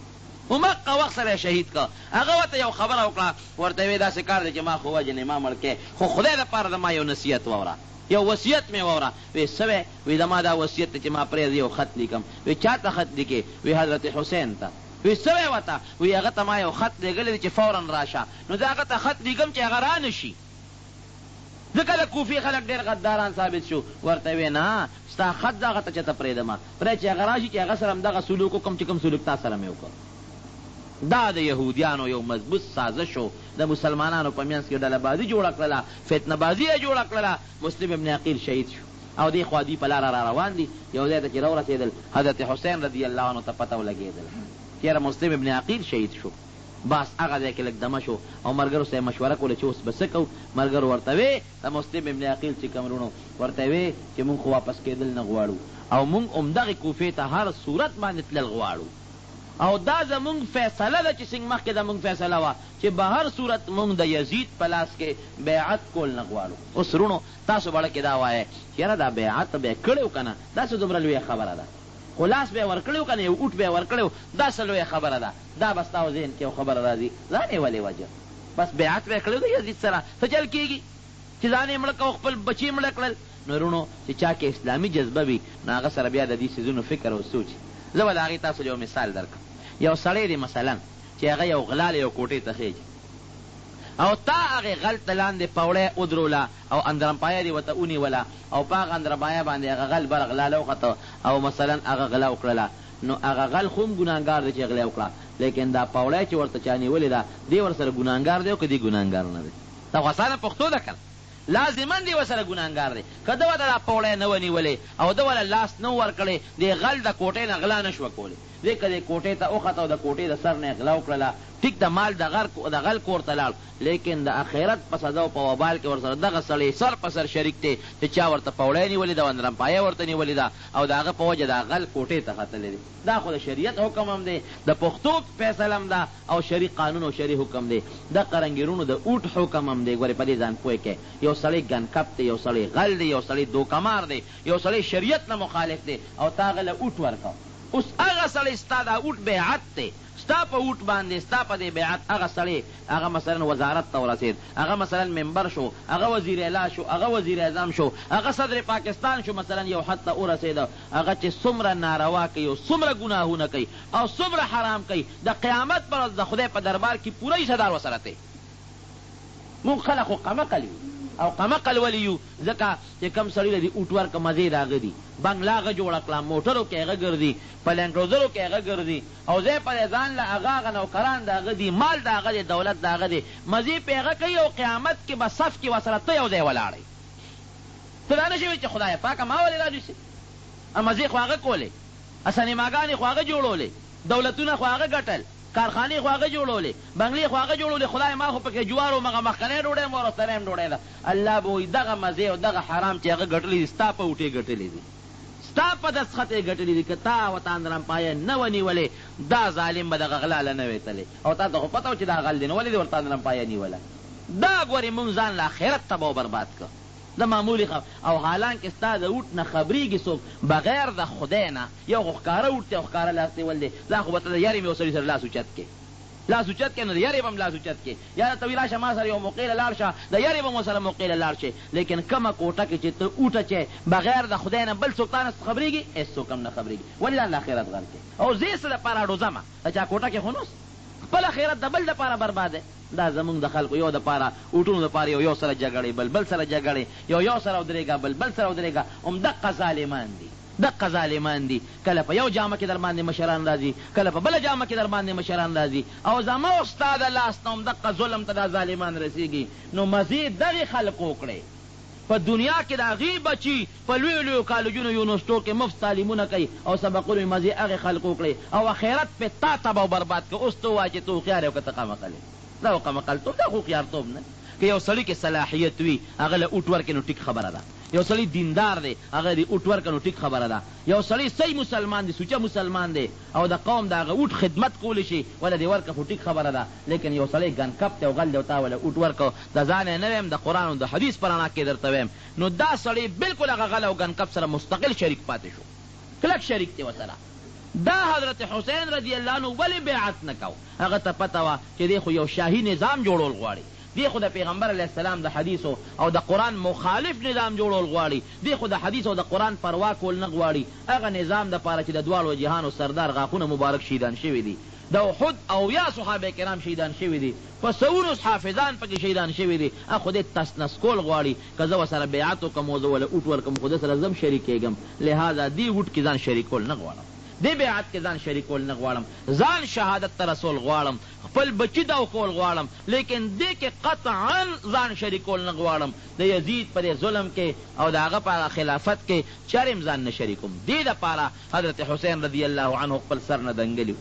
همهغه وخت سره شهید کړ هغه ورته یو خبره وکړه ورته یې ویې داسې کار دی چې ما خو وجنې ما مړ کې خو خدای دپاره د ما یو نصیحت واوره یو وصیت مې واوره وی څه وی وی د ما دا وصیت دی چې ما پرې یو خط لیکم وی چا ته خط لیکې وی حضرت حسین ته وی څه وی ورته وی هغه ته ما یو خط لیږلی دی چې فورا راشه نو زه هغه ته خط لیکم چې هغه را نه شي ځکه د کوفې خلک ډېر غداران ثابت شو ورته وی نه ستا خط زه هغه ته چېرته پرېږدم پرې چې هغه را شي چې هغه سره همدغه سلوک وکړم چې کوم سلوک تا سره مې وکړ دا د یهودیانو یو مضبوط سازش و د مسلمانانو په منځ کې ډله بازي جوړه کړله فتنه بازي یې جوړه کړله مسلم ابن عقیل شهید شو او دې خوا دوی په لاره را روان دي یو ځای ته چې راورسېدل حضرت حسین رضی الله عنه ته پته ولګېدل چې یاره مسلم ابن عقیل شهید شو بس هغه ځای کې لږ دمه شو او ملګرو سره یې مشوره کوله چې اوس به څه کوو ملګرو ورته وې د مسلم ابن عقیل چې کوم وروڼو ورته وې چې مونږ خو واپس کېدل نه غواړو او مونږ همدغې کوفې ته هر صورت باندې تلل غواړو او دا زمونږ فیصله ده چې څنګه مخکې زمونږ فیصله وه چې به هر صورت مونږ د یزید په لاس کې بیعت کول نه غواړو اوس وروڼو تاسو بړه کې دا وایه چې یاره دا بیعت به یې کړی و که نه داسې دومره لویه خبره ده خو لاس به یې ورکړی و که نه یو اوټ به یې ورکړی و داسې لویه خبره ده دا به ستا و ذهن کې یو خبره راځي ځان یې ولې وجه بس بیعت به یې کړی و د یزید سره څه چل کېږي چې ځان یې مړه که خپل بچي مړه کړل نو وروڼو چې چا کې اسلامي جذبه وي نو هغه سره بیا د دې څیزونو فکر او سوچ زه به د هغې تاسو یو مثال درکړم یو سړی دی مثلا چې هغه یو غلا له یو کوټې ته خېږي او تا هغې غل ته لاندې پوړی ودروله او اندرمپایه دې ورته ونیوله او په هغه اندرمایه باندې هغه غل بر غلاله وخته او مثلا هغه غلا وکړله نو هغه غل خو هم ګناهګار دی چې غلا وکړه لیکن دا پوړی چې ورته چا نیولې ده دې ورسره ګناهګار دی او که دې ګناهګار نه دی دا خو اسانه پښتو ده که لازما دی ورسره ګناهګار دی که ده ورته دا پوړی نه و نیولې او ده ورله لاس نه ورکړی دې غل د کوټې نه غلا نه شوه کولی دې که دې کوټې ته وخته او د کوټې د سر نه یې غلا وکړله ټیک د مال د غل کور ته لاړ لیکن د آخرت په سزا او په وبال کې ورسره دغه سړی سر په سر شریک دی چې چا ورته پوړی نیولې ده او اندرمپایه ورته نیولې ده او د هغه په وجه د غل کوټې ته ختلی دی دا خو د شریعت حکم هم دی د پښتو فیصله هم ده او شرعي قانون او شرعي حکم دی د قرنګیرونو د اوټ حکم هم دی ګورې په دې ځان پوه کې یو سړی ګنکپ دی یو سړی غل دی یو سړی دوکمار دی یو سړی شریعت نه مخالف دی او تا هغه له اوټ ورکړه اوس هغه سړی ستا دا اوټ بیعت دی ستا په اوټ باندې ستا په دې بیعت هغه سړی هغه مثلا وزارت ته ورسېد هغه مثلا ممبر شو هغه وزیر اعلی شو هغه وزیر اعظم شو هغه صدر پاکستان شو مثلا یو حد ته ورسېده هغه چې څومره ناروا کوي او څومره ګناهونه کوي او څومره حرام کوي د قیامت پر ورځ د خدای په دربار کې پوره حصهدار ورسره دی مونږ خلک خو قمقل یو او قمقل ولې یو ځکه چې کوم سړي له دې اوټ ورکه مزې د هغه دي بنګله هغه جوړه کړه موټرو کې هغه ګرځي په لینډ روزرو کې هغه ګرځي او ځای په ځان له هغه نوکران د هغه دي مال د هغه دی دولت د هغه دی مزې پې هغه کوي او قیامت کې به صف کې ورسره ته یو ځای ولاړئ ته دا نه شي وایي چې خدایه پاکه ما ولې راجوسي مزې خو هغه کولې سینماګانې خو هغه جوړولې دولتونه خو هغه ګټل کارخانې خو هغه جوړولې بنګلې خو هغه جوړولې خدای ما خو پکې جوار و مغه مخکنۍ ډوډۍ م وروستنۍ هم ډوډۍ ده الله به وایي دغه مزې او دغه حرام چې هغه ګټلې دي ستا په اوټې ګټلې دي ستا په دستخط یې ګټلي دي، که تا وطن رمپایه نه ونیولې دا ظالم به دغه غلا له نه وی تللی، او تا ته خو پته و چې دا غل دی، نو ولې دې ورته رمپایه نیوله؟ دا ګورې مونږ ځان له آخرت تباه و برباد کړ. د معمولي او حالانکه ستا د اوټ نه خبرېږي څوک بغیر د خدای نه. یو خو ښکاره اوټ دی او ښکاره لاس نیول دی، دا خو به ته د یارې مې سړي سره لاس اوچت کې، لاس اوچت کې، نو د یارې به هم لاس اوچت کې، یا ته وي راشه ما سره یو موقع له لاړ شه، د یارې به مو سره موقع له لاړ شي. لیکن کومه کوټه کې چې ته اوټه چې بغیر د خدای نه بل څوک تا نه خبرېږي، هېڅوک هم نه خبرېږي. ولې ځان له آخرت غر کې او زه یې څه دپاره ډوزمه د چا کوټه کې خو نوس خپل آخرت د بل دپاره برباد دی. دا زمونږ د خلکو یو دپاره اوټونو دپاره یو سره جګړې، بل سره جګړې، یو سره ودرېږه بل سره ودرېږه. همدقه ظالمان دي، دقه ظالمان دي. کله په یو جامه کې در باندې مشران راځي، کله په بله جامه کې در باندې مشران راځي، او زما او ستا د لاس نه همدقه ظلم ته دا ظالمان رسېږي. نو مزید دغې خلقو کړئ په دنیا کې د هغې بچي په لویو لویو کالجونو یونیورسټو کې مفت تعلیمونه کوي او سبقونه یې مزې هغې خلقو کړئ، او آخرت پې تا تباه و برباد که. اوس ته ووایه چې ته هوښیار یې او که ته قمقل یې. دا خو قمقلتوب، دا خو هوښیارتوب نه. که یو سړي کې صلاحیت وي هغه له اوټ ورکړې نو ټیک خبره ده. یو سړی دیندار دی هغه د اوټ ورکړه نو ټیک خبره ده. یو سړی صحیح مسلمان دی، سوچه مسلمان دی، او د قوم د هغه اوټ خدمت کولی شي وله دې ورکړه خو ټیک خبره ده. لیکن یو سړی ګنکپ دی او غل دی او تا وله اوټ ورکړه، د ځان یې نه ویم، د قرآن او د حدیث په رڼا کې درته ویم، نو دا سړی بلکل هغه غل او ګنکپ سره مستقل شریک پاتې شو، کلک شریک دی ورسره. دا حضرت حسین رضی الله عنه ولې بیعت نه کو؟ هغه ته پته وه چې دی خو یو شاهي نظام جوړول غواړي، دی خو د پیغمبر علیه السلام د حدیثو او د قرآن مخالف نظام جوړول غواړي، دی خو د حدیث او د قرآن پروا کول نه غواړي. هغه نظام دپاره چې د دواړو جهانو سردار غاښونه مبارک شهیدان شوي دي، د احد او یا صحابه کرام شهیدان شوي دي، په سوونو حافظان پکې شهیدان شوي دي. خو دې تسنس کول غواړي که زه ورسره بیعت وکړم او زه وله اوټ ورکړم خو ده سره زه هم شریکېږم، لهذا دې اوټ کې ځان شریکول نه غواړم، دې بیعت کې ځان شریکول نه غواړم، ځان شهادت ته رسول غواړم، خپل بچي دو کول غواړم، لیکن دې کې قطعا ځان شریکول نه غواړم. د یزید په دې ظلم کې او د هغه په خلافت کې چرم ځان نه شریکوم. دې دپاره حضرت حسین رضی الله عنه خپل سر نه دنګلي.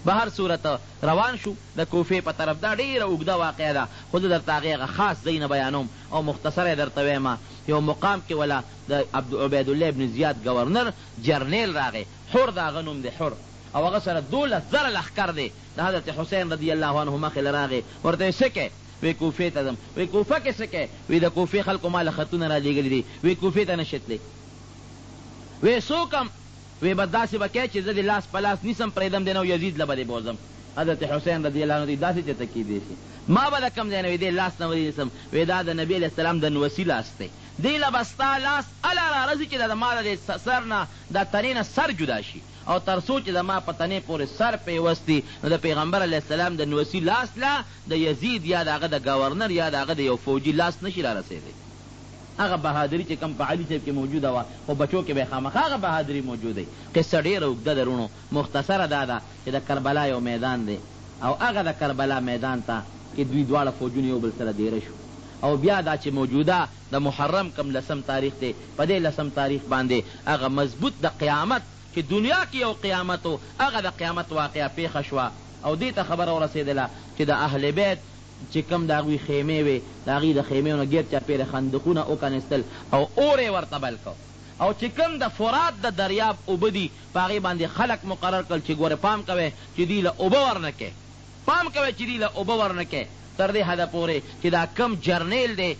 به هر صورت روان شو د کوفې په طرف. دا ډېره اوږده واقعه ده خو زه درته هغې هغه خاص ځای نه بیانوم او مختصره یې درته وایم. یو مقام کې وله د عبیدالله ابن زیاد گورنر جرنیل راغی، حر د هغه نوم دی، حر، او هغه سره 12,000 لښکر دی. د حضرت حسین رضی الله عنه مخې له راغی، ورته یې څه کوې؟ وی کوفې ته ځم. وی کوفه کې څه کوې؟ وی د کوفې خلکو ما له خطونه را لېږلي دي. وی کوفې ته نه شتلی. وی څوک هم؟ وی به داسې به کوې چې زه د لاس په لاس نیسم پرېږدم دی نه یزید له به دې بوځم. حضرت حسین رضی الله عنه دی داسې چېرته کېدی شي، ما به د کوم ځای نه وی دې لاس نه ودې نیسم. وی دا د نبي علیه السلام د نوسي لاس دی، دی له به ستا لاس اله راځي چې د ما د سر نه د تنې نه سر جدا شي، او تر څو چې د ما په تنې پورې سر پیوستي، نو د پیغمبر علیه السلام د نوسي لاس لا د یزید یا د هغه د گورنر یا د هغه د یو فوجي لاس نشي را رسېدی. هغه بهادري چې کوم په علي صاحب کې موجوده وه خو بچو کې به یې خامخا هغه بهادري موجوده وي. قصه ډېره اوږده ده رونو، مختصره دا ده چې د کربلا یو میدان دی او هغه د کربلا میدان ته کې دوی دواړه فوجونه یو بل سره دیره شو، او بیا دا چې موجوده د محرم کم 10 تاریخ دی، په دې 10 تاریخ باندې هغه مضبوط د قیامت چې دنیا کې یو قیامت و، هغه د قیامت واقعه پیښه شوه، او دې ته خبره ورسېدله چې د اهل بیت چې کوم د هغوی خیمې وې، د هغې د خیمې نه ګیر چاپېره خندقونه وکنیستل او اور یې ورته بل کو، او چې کوم د فرات د دریاب اوبه دي په هغې باندې خلک مقرر کړل چې ګوره پام کوئ چې دوی له اوبه ورنه کې، پام کوئ چې دوی له اوبه ورنه کې، تر دې حده پورې چې دا کم جرنیل دی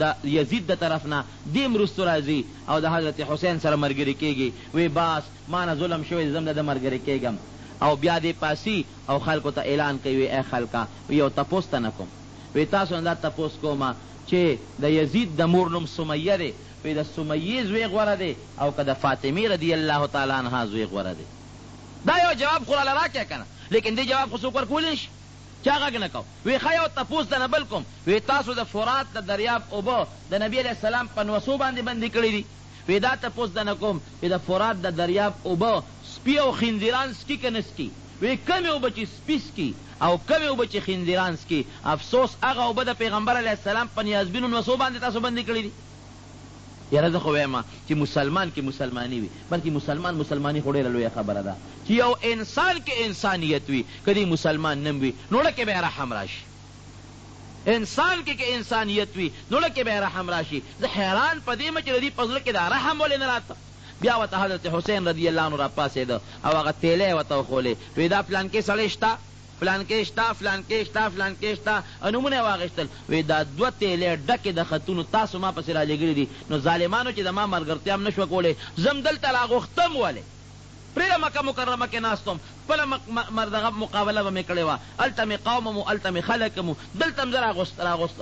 د یزید د طرف نه دیم وروستو راځي او د حضرت حسین سره ملګري کېږي. وی باس ما نه ظلم شوی زم د ملګري کېږم، او بیا دې پاسي او خلکو ته اعلان کوي وی ای خلکه یو تپوس ته نه کوم، وی تاسو نه دا تپوس کومه چې د یزید د مور نوم سمیه دی، وی د سمیې زوی غوره دی او که د فاطمې رضی الله تعالی عنها زوی غوره دی. دا یو جواب خو راله راکړه که نه، لیکن دې جواب خو څوک ورکولی شي؟ چا غږ نه کو. وی ښه یو تپوس د نه بل کوم، وی تاسو د فرات د دریاب اوبه د نبي علیه السلام په نوسو باندې بندي کړي دي؟ وی دا تپوس د نه کوم چې د فرات د دریاب اوبه سپي او خنزیران څکي که نه څکي؟ وی کمې اوبه چې سپي څکي او کمې اوبه چې خنزیران څکي، افسوس هغه اوبه د پیغمبر علیه السلام په نیازبینو نوسو باندې تاسو بندي کړي دي. یاره زه خو وایم چې مسلمان کې مسلماني وي، بلکې مسلماني خو ډېره لویه خبره ده چې یو انسان کې انسانیت وي، که دی مسلمان نه وي نو له کې به یې رحم راشي. انسان کې که انسانیت وي نو له کې به یې رحم راشي. زه حیران په دې یم چې د دې په زړه کې دا رحم ولې نه راته؟ بیا ورته حضرت حسین رضی الله عنه راپاڅېده او هغه تیلی ورته وښولې وی دا پلانکې سړی شته فلانکې شته فلانکې شته فلانکې شته نومونه یې واخېستل وی دا 2 تیلې ډکې د خطونو تاسو ما پسې رالیږلي دي نو ظالمانو چې د ما ملګرتیا هم نه شوه کولی زم دلته راغوښتم ولې پرېږده مکه مکرمه کې ناست وم خپله دغه مقابله به مې کړې وه هلته مې قوم وم هلته مې خلک وم دلته هم زه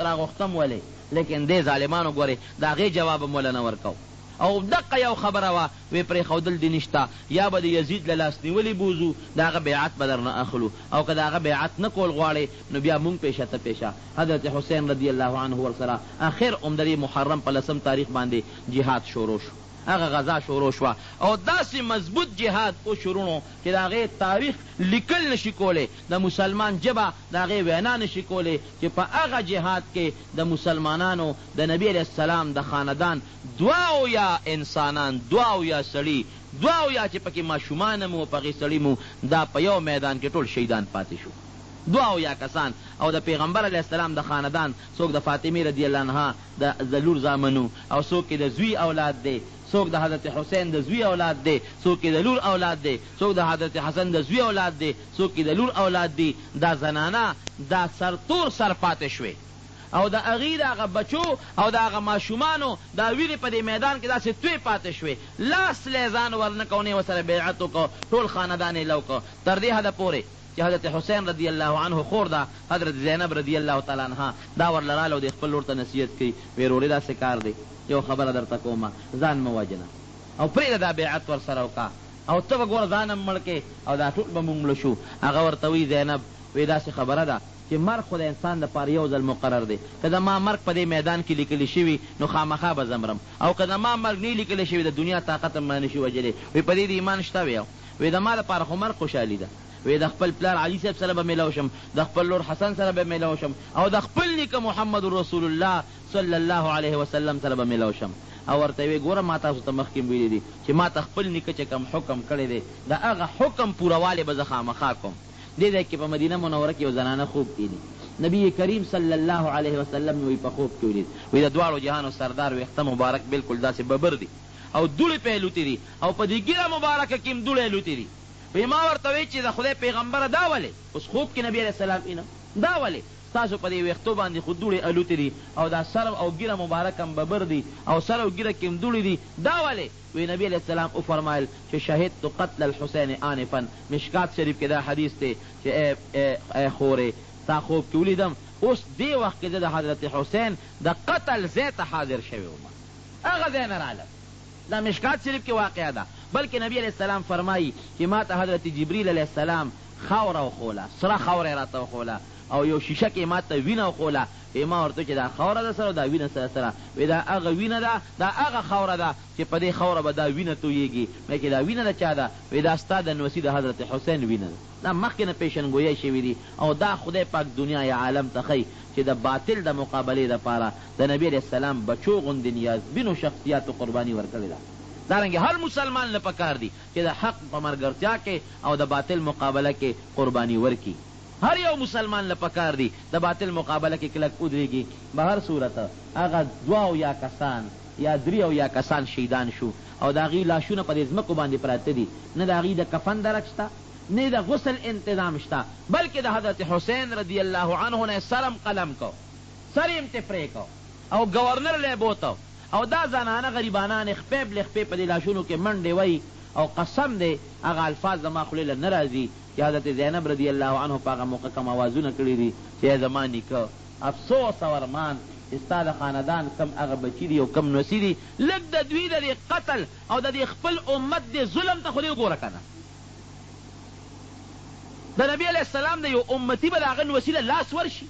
راغوښتم ولې لیکن دې ظالمانو ګورې د هغې جواب هم وله نه ورکو او دقه یو خبره وه وی پرېښودل دې نشته یا به د یزید له لاس نیولې بوځو د هغه بیعت به درنه اخلو او که د هغه بیعت نه کول غواړې نو بیا مونږ پیشه ته پیشه حضرت حسین رضی الله عنه ورسره اخر هم د دې محرم په 10 تاریخ باندې جهاد شروع شو هغه غذا شروع شوه او داسې مضبوط جهاد او شروع چې د هغې تاریخ لیکل نشي کولی د مسلمان ژبه د هغې وینا نشي کولی چې په هغه جهاد کې د مسلمانانو د نبی علیه السلام د خاندان 2 انسانان 2 سړي 2 چې پکې ماشومان مو په هغې سړي مو دا په یو میدان کې ټول شهیدان پاتې شو 2 کسان او د پیغمبر علیه السلام د خاندان څوک د فاطمې رضی الله عنها د لور زامنو او څوک د زوی اولاد دی څوک د حضرت حسین د زوی اولاد دی څوک د لور اولاد دی څوک د حضرت حسن د زوی اولاد دی څوک د لور اولاد دی دا زنانه دا سرتور سر پاتې شوې او د هغې د هغه بچو او د هغه ماشومانو دا وینې په دې میدان کې داسې توی پاتې شوې لاس لی ځان ورنه کو نه ورسره بیعت وکړو ټول خاندان یې لو کړو تر دې حده پورې چې حضرت حسین رضی الله عنه خور ده حضرت زینب رضی الله تعالی عنها دا ورله راله او د خپل لور ته نصیحت کوي وی وروړې داسې کار دی یو خبره درته کومه ځان مه وژنه او پرېږده دا بیعت ورسره وکړه او ته به ګوره ځان هم مړ کې او دا ټول به مونږ مړه شو هغه ورته وی زینب وی داسې خبره ده چې مرګ خو د انسان دپاره یو ځل مقرر دی که د ما مرګ په دې میدان کې لیکلی شوي نو خامخا به زه مرم او که د ما مرګ نه لیکلی شوي د دنیا طاقت هم نه شي وجلی وی په دې د ایمان شته وی وی د ما دپاره خو مرګ خوشحالي ده وی د خپل پلار علي صاحب سره به میلاو شم د خپل لور حسن سره به میلاو شم او د خپل نیکه محمد رسول الله صلی الله علیه وسلم سره به میلاو شم او ورته وی ګوره ما تاسو ته مخکې ویلي دي چې ما ته خپل نیکه چې کوم حکم کړی دی د هغه حکم پوروالی به زه خامخا کوم دې ځای کې په مدینه منوره کې یو زنانه خوب کیني نبی کریم صلی الله علیه وسلم وی په خوب کې ولید وی د 2 جهانو سردار ویښته مبارک بالکل داسې ببر دی او دوړې پې لوتې دي او په دې ګیره مبارکه کې هم دوړې لوتې دي وی ما ورته وی چې د خدای پیغمبره دا ولې اوس خوب کې نبی علیه السلام اینه دا ولې ستاسو په دې ویښتو باندې خو دوړې الوتې دي او دا سر او ګیره مبارک هم ببر دي او سر او ګیره کې هم دوړې دي دا ولې وی نبی علیه السلام وفرمایل چې شهدت قتل الحسین آنفا مشکات شریف کې دا حدیث دی چې ای خورې تا خوب کې ولیدم اوس دې وخت کې د حضرت حسین د قتل ځای ته حاضر شوی وم هغه ځای نه رالم دا مشکات شریف کې واقعه ده بلکې نبی علیه السلام فرمایي چې ما ته حضرت جبریل علیه السلام خاوره وښوله سره خاوره یې راته وښوله او یو شیشه کې ما ته وینه وښوله ما ورته چې دا خاوره ده سره او دا وینه سره وی دا هغه وینه ده دا هغه خاوره ده چې په دې خاوره به دا وینه تویېږي بلکې دا وینه د چا ده وی دا ستا د نوسي د حضرت حسین وینه ده دا مخکې نه پیشنګویی شوي دي او دا خدای پاک دنیا یا عالم ته ښیي چې د باطل د مقابلې دپاره د نبي علیه السلام بچو غوندې نیازبینو شخصیاتو قرباني ورکړې ده دارنګې هر مسلمان له پکار دی چې د حق په ملګرتیا کې او د باطل مقابله کې قرباني ورکړي هر یو مسلمان له پکار دی د باطل مقابله کې کلک ودرېږي به هر صورت هغه 2 کسان یا 3 کسان شهیدان شو او د هغې لاشونه په دې ځمکو باندې پراته دي نه د هغې د کفن درک شته نه د غسل انتظام شته بلکې د حضرت حسین رضی الله عنه نه سرم قلم کو سر یې تفری کو او گورنر لی بوتو او دا زنانه غریبانان خپې بلې خپې په دې لاشونو کې منډې وی او قسم دی هغه الفاظ زما خولې له نه راځي چې حضرت زینب رضی الله عنه په هغه موقع کم اوازونه کړي دي چې زما نیکه افسوس او ارمان چې ستا د خاندان کم هغه بچي دي او کم نوسي دي لږ د دوی د دې قتل او د دې خپل امت دې ظلم ته خو دې وګوره که نه د نبي علیه السلام د یو امتي به د هغه نوسي له لاس ورشي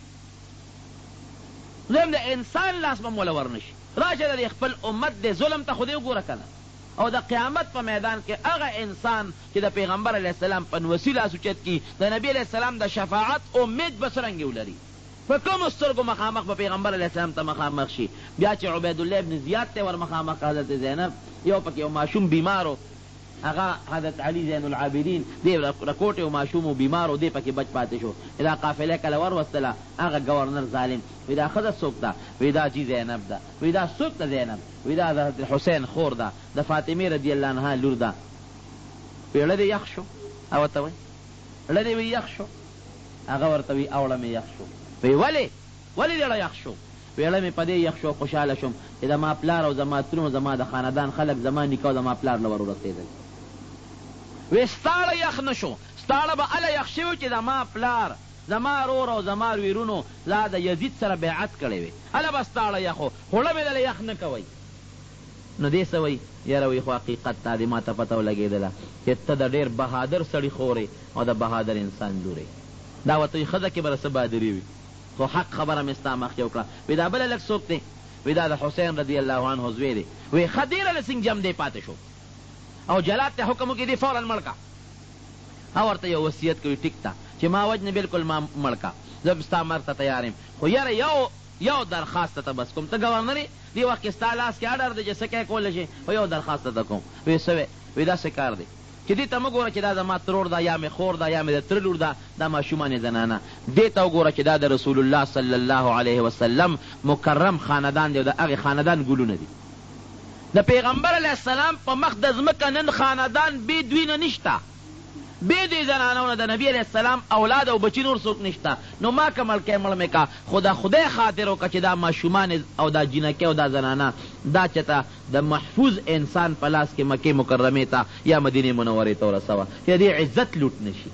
دویم د انسان لاس به موله ورنشي راشه د خپل امت د ظلم ته خو دې وګوره که نه او د قیامت په میدان کې هغه انسان چې د پیغمبر علیه السلام په نوسي لاس اوچت کي د نبي علیه السلام د شفاعت امید به څرنګې ولري په کومو سترګو مخامخ به پیغمبر علیه السلام ته مخامخ شي بیا چې عبیدالله ابن زیاد ته ور مخامخ حضرت زینب یو پکې یو ماشوم بیمارو هغه حضرت علی زین العابدین دی رکوټ او ماشوم او بیمار او دی پکې بچ پاتې شو. دا قافله کله وروستله هغه گورنر ظالم وی دا ښځه څوک ده؟ وی دا جی زینب ده. وی دا څوک ده زینب؟ وی دا د حسین خور ده، د فاطمې رضی الله عنها لور ده. وی ړه دې یخ شو؟ او ورته وایي ړه دې وی یخ شو؟ هغه ورته وی اوړه مې یخ شو. وی ولې دې ړه یخ شو؟ وی ړه مې په دې یخ شو خوشحاله شوم چې زما پلار او زما ترونو زما د خاندان خلک زما نیکه او زما پلار له ور ورسېدل. وی ستا ړه یخ نه شو، ستا ړه به هله یخ شوي چې زما پلار زما رور او زما ویرونو لا د یزید سره بیعت کړی وي، هله به ستا ړه یخ و، خو ړه مې دله یخ نه کوئ. نو دې څه وایي؟ یاره وایي خو حقیقت تا دې ما ته پته ولګېدله چې ته د ډېر بهادر سړي خورې او د بهادر انسان لورې. دا ورته وایي ښځه کې به څه بهادري وي، خو حق خبره مې ستا مخکې وکړه. وی دا بله لږ څوک دی؟ وی دا د حسین رضی الله عنه زوی دی. وی ښه ډېره له سنګ جم دی پاتې شو او جلاد ته حکم وکړي دی فوراً مړ کا. او ورته یو وصیت کوي ټیک ته چې ما وجنې بلکل ما مړ کا، زه ستا مرګ ته تیار یم، خو یاره یو درخواست ته بس کوم. ته ګورنر یې، دې وخت کې ستا لاس کې اډر دی چې څه کې کولی شي، خو یو درخواست ته کوم. وی څه وی؟ وی داسې کار دی چې دې ته مه ګوره چې دا زما ترور ده یا مې خور ده یا مې د تره لور ده، دا ماشومان زنانه. دې ته وګوره چې دا د رسول الله صلی الله علیه وسلم مکرم خاندان دی او د هغې خاندان ګلونه دي. د پیغمبر علیه السلام په مخ د ځمکه نن خاندان بې دوی نه نشته، بې دوی زنانو نه د نبي علیه السلام اولاد او بچي نور څوک نشته. نو ما که مړ کې مړ مې کا، خو د خدای خاطر وکړه چې دا ماشومان او دا جینکې او دا زنانه دا چېته د محفوظ انسان په لاس کې مکې مکرمې ته یا مدینې منورې ته ورسوه چې د دې عزت لوټ نه شي،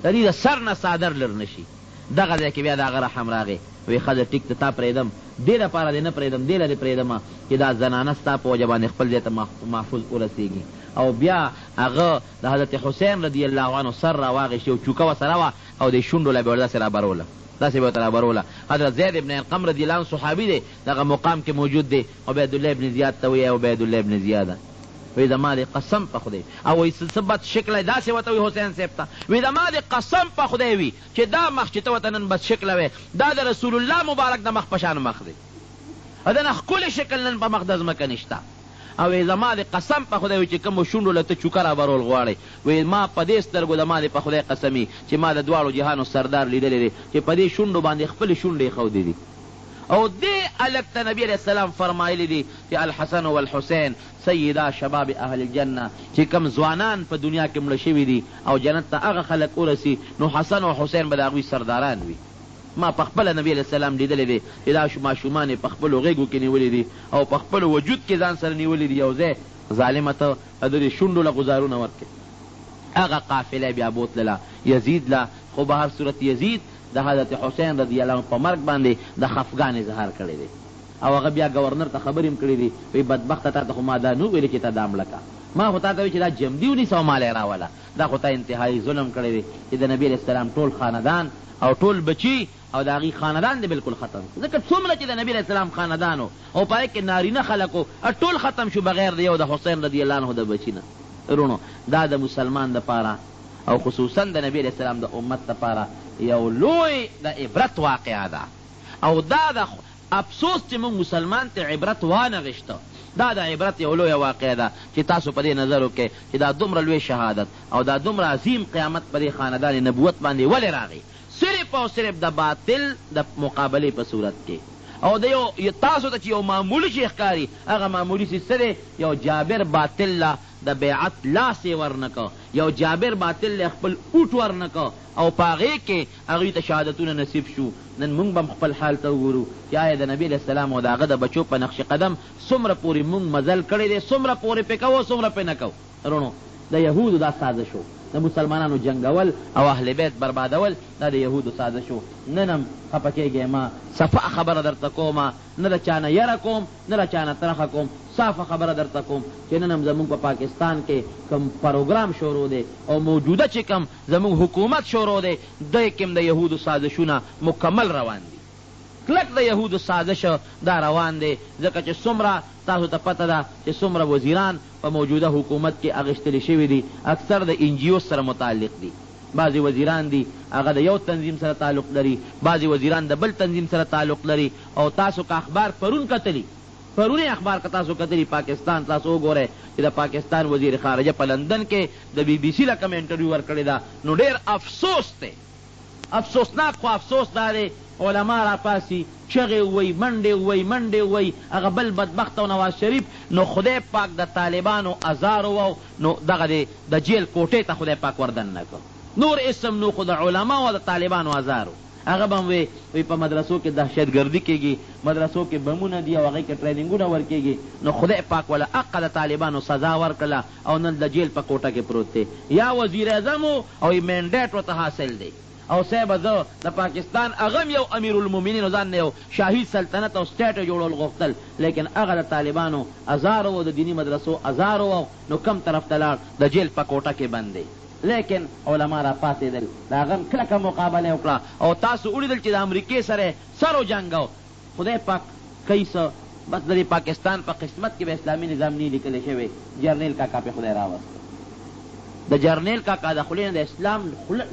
د دې د سر نه څادر لر نه شي. دغه ځای کې بیا د هغه رحم راغی. وی ښځه ټیک ته تا پرېږدم، دې لپاره دې نه پرېږدم، دې له دې پرېږدم چې دا زنانه ستا په وجه باندې خپل ځای ته محفوظ ورسېږي. او بیا هغه د حضرت حسین رضی الله عنه سر راواغېشي او چوکه ورسره وه او د شونډو له به ور داسې رابروله، داسې به ورته رابروله. حضرت زید ابن ارقم رضی الله عنه صحابي دی، دغه مقام کې موجود دی. عبیدالله ابن زیاد ته وایي عبیدالله ابن زیاده، وی زما دې قسم په خدای، او وایي څه بد شکله داسې ورته وایي حسین صاحب ته، وی زما دې قسم په خدای وي چې دا مخ چې ته ورته نن بد شکله وی، دا د رسول الله مبارک د مخ په شان مخ دی، د نه ښکلی شکل نن په مخ د ځمکه نشته. او وی زما د قسم په خدای وي چې کومو شونډو له ته چوکه رابرول غواړئ، وی ما په دې سترګو د ما د په خدای قسمي چې ما د دواړو جهانو سردار لیدلی دی چې په دې شونډو باندې خپلې شونډې ښودې دي. او دې هلک ته نبي علیه السلام فرمایلی دي چې الحسن والحسین سیدا شباب اهل الجنه، چې کم ځوانان په دنیا کې مړه شوي دي او جنت ته هغه خلک ورسي، نو حسن او حسین به د هغوی سرداران وي. ما په خپله نبي علیه السلام لیدلی دی چې دا ماشومان یې په خپلو غېږو کې نیولي دي او په خپلو وجود کې ځان سره نیولي دي. یو ځای ظالمه ته د دې شونډو له غزارونه ورکړي. هغه قافله بیا بوتلله یزید له، خو به هر صورت یزید د حضرت حسین رضی الله عنه په مرګ باندې د خفګان اظهار کړی دی او هغه بیا ګورنر ته خبر هم کړی دی، وی بدبخته تا ته خو ما دا نه ویلې چې ته دا مړه که، ما خو تا ته وی چې دا جمدي ونیسه او مال یې راوله. دا خو تا انتهایي ظلم کړی دی چې د نبي علیه السلام ټول خاندان او ټول بچي او د هغې خاندان دی بالکل ختم، ځکه څومره چې د نبي علیه السلام خاندانو او په هغې کې نارینه خلکو ټول ختم شو بغیر د یو د حسین رضی الله عنه د بچي نه. رونو دا د مسلمان دپاره او خصوصا د نبی علیه السلام د امت دپاره یو لوی د عبرت واقعه ده، او دا د افسوس چې موږ مسلمان ته عبرت وانغشته. دا د عبرت یو لویه واقعه ده چې تاسو په دې نظر وکړئ چې دا دومره لوی شهادت او دا دومره عظیم قیامت په دې خاندان نبوت باندې ولې راغی؟ صرف او صرف د باطل د مقابلې په صورت کې. او د یو تاسو ته چې یو معمولي شی ښکاري، هغه معمولي څیز څه دی؟ یو جابر باطل له د بیعت لاس یې ورنکه، یو جابر باطل له خپل اوټ ورنکه او په هغې کې هغوی ته شهادتونه نصیب شو. نن موږ به خپل حال ته وګورو چې آیا د نبي علیه السلام او د هغه د بچو په نقش قدم څومره پورې موږ مزل کړی دی، څومره پورې پې کوو څومره پې نه کوو. رونو د یهودو دا سازش و، د مسلمانانو جنګول او اهل بیت بربادول، دا د یهودو سازش و. نن هم خفه کېږئ ما، صفا خبره درته کومه، نه د چا نه یره کوم نه د چا نه ترخه کوم، صافه خبره درته کوم چې نن هم زمونږ په پاکستان کې کوم پروګرام شروع دی او موجوده چې کوم زمونږ حکومت شروع دی، دی کې هم د یهودو سازشونه مکمل روان دي. کلک د یهودو سازش دا روان دی، ځکه چې څومره تاسو ته پته ده چې څومره وزیران په موجوده حکومت کې اغشتلی شوي دي، اکثر د NGO سره متعلق دي. بعضې وزیران دي هغه د یو تنظیم سره تعلق لري، بعضې وزیران د بل تنظیم سره تعلق لري. او تاسو که اخبار پرون کتلی پرونی اخبار که تاسو کتلی پاکستان تاسو وګورئ چې د پاکستان وزیر خارجه په لندن کې د بی بی سی له کوم انټرویو ورکړې ده، نو ډېر افسوس دی، افسوسناک خو افسوس دا دی علما را پاسي چغې ووایي منډې ووایي هغه بل بدبخت او نواز شریف، نو خدای پاک د طالبانو ازار وو، نو دغه د جیل کوټې ته خدای پاک وردن نه کړ، نور اسم نو خو د علماو او د طالبانو ازار هغه به هم وی په مدرسو کې دهشتګردي کېږي، مدرسو کې بمونه دي او هغې کې ټریننګونه ورکېږي، نو خدای پاک وله حقه د طالبانو سزا ورکړله او نن د جیل په کوټه کې پروت دی. یا وزیر اعظم او مینډیټ ورته حاصل دی او صاحب زه د پاکستان هغه هم یو امیر المؤمنین ځان نه یو شاهي سلطنت او سټیټ جوړول غوښتل، لیکن هغه د طالبانو ازار و، د دیني مدرسو ازار و، نو کم طرف ته لاړ؟ د جیل په کوټه کې بند دی. لیکن علما را پاسېدل، د هغه هم کلکه مقابله وکړه او تاسو ولیدل چې د امریکې سره سر وجنګو. خدای پاک کوي څه، بس د پاکستان په قسمت کې به اسلامي نظام نه لیکلی شوی. جرنیل کاکا پې خدای راوسته، د جرنیل کاکا د خولې نه د اسلام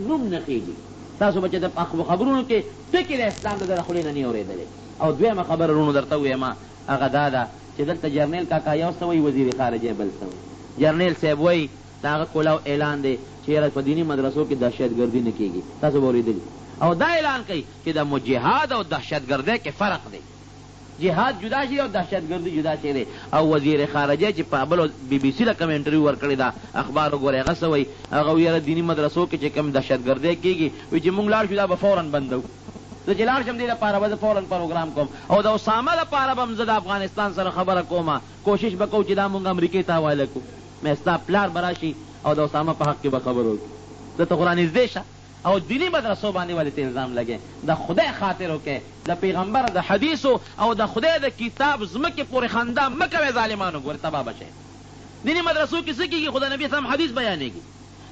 نوم نه خېږي. تاسو به چې د خبرونو کې ټکي د اسلام د خولې نه نه اورېدلې. او دویمه خبره رونو درته ووایم، هغه دا ده چې دلته جرنیل کاکا یو څه وایي، وزیر خارجه بل څه وایي. جرنیل صاحب وایي د هغه کولاو اعلان دی چې یاره په دیني مدرسو کې دهشتګردي نه کېږي، تاسو به اورېدلي. او دا اعلان کوي چې د جهاد او دهشتګردۍ کې فرق دی، جهاد جدا شي او دهشتګردي جدا شي دی. او وزیر خارجه چې په بل بی بی سی له کوم انټرویو ورکړې ده اخبار وګورئ، هغه څه وایي، هغه وایي یاره دیني مدرسو کې چې کوم دهشتګردۍ کېږي، وایي چې موږ لاړ شو دا به فوراً بندو. زه چې لاړ شم دې لپاره به زه فوراً پروګرام کوم، او د اسامه لپاره به هم زه د افغانستان سره خبره کوم، کوشش به کوو چې دا موږ امریکې ته حواله کړو. مې ستا پلار به راشي او د اسامه په حق کې به خبر وکړي. ته ته خو رانږدې شه او دیني مدرسو باندې ولې ته الزام لګې؟ د خدای خاطر وکړئ، د پیغمبر د حدیثو او د خدای د کتاب ځمکې پورې خندا مه کوئ ظالمانو، ګورې تباه به شئ. دیني مدرسو کې څه کېږي؟ خدای نبي اسلام حدیث بیانېږي،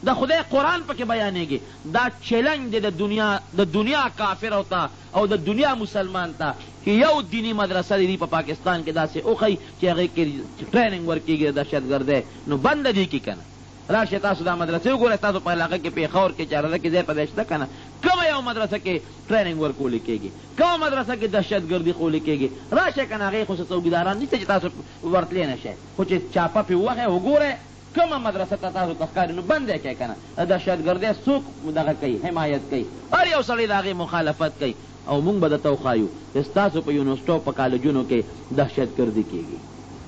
د خدای قرآن پکې بیانېږي. دا چیلنج دی د دنیا کافر ته او د دنیا مسلمان ته چې یو دیني مدرسه دی په پاکستان کې داسې وښیي چې هغې کې ټریننګ ورکېږي د دهشتګردۍ، نو بنده دي کې که نه. راشئ تاسو دا مدرسې وګورئ، تاسو په علاقه کې پېښور کې چارده کې ځای په ځای شته که نه؟ کومه یو مدرسه کې ټریننګ ورکولی کېږي، کومه مدرسه کې دهشتګردي خولی کېږي؟ راشئ که نه، هغې خو څه څوکیداران نشته چې تاسو ورتلی نه شئ، خو چې چاپه پې ووهئ وګورئ کومه مدرسه ته تاسو ته ښکاري، نو بند یې کړئ که نه. د دهشتګردۍ څوک دغه کوي، حمایت کوي، هر یو سړی د هغې مخالفت کوي. او موږ به درته وښایو چې ستاسو په یونیورسټو په کالجونو کې دهشتګردي کېږي.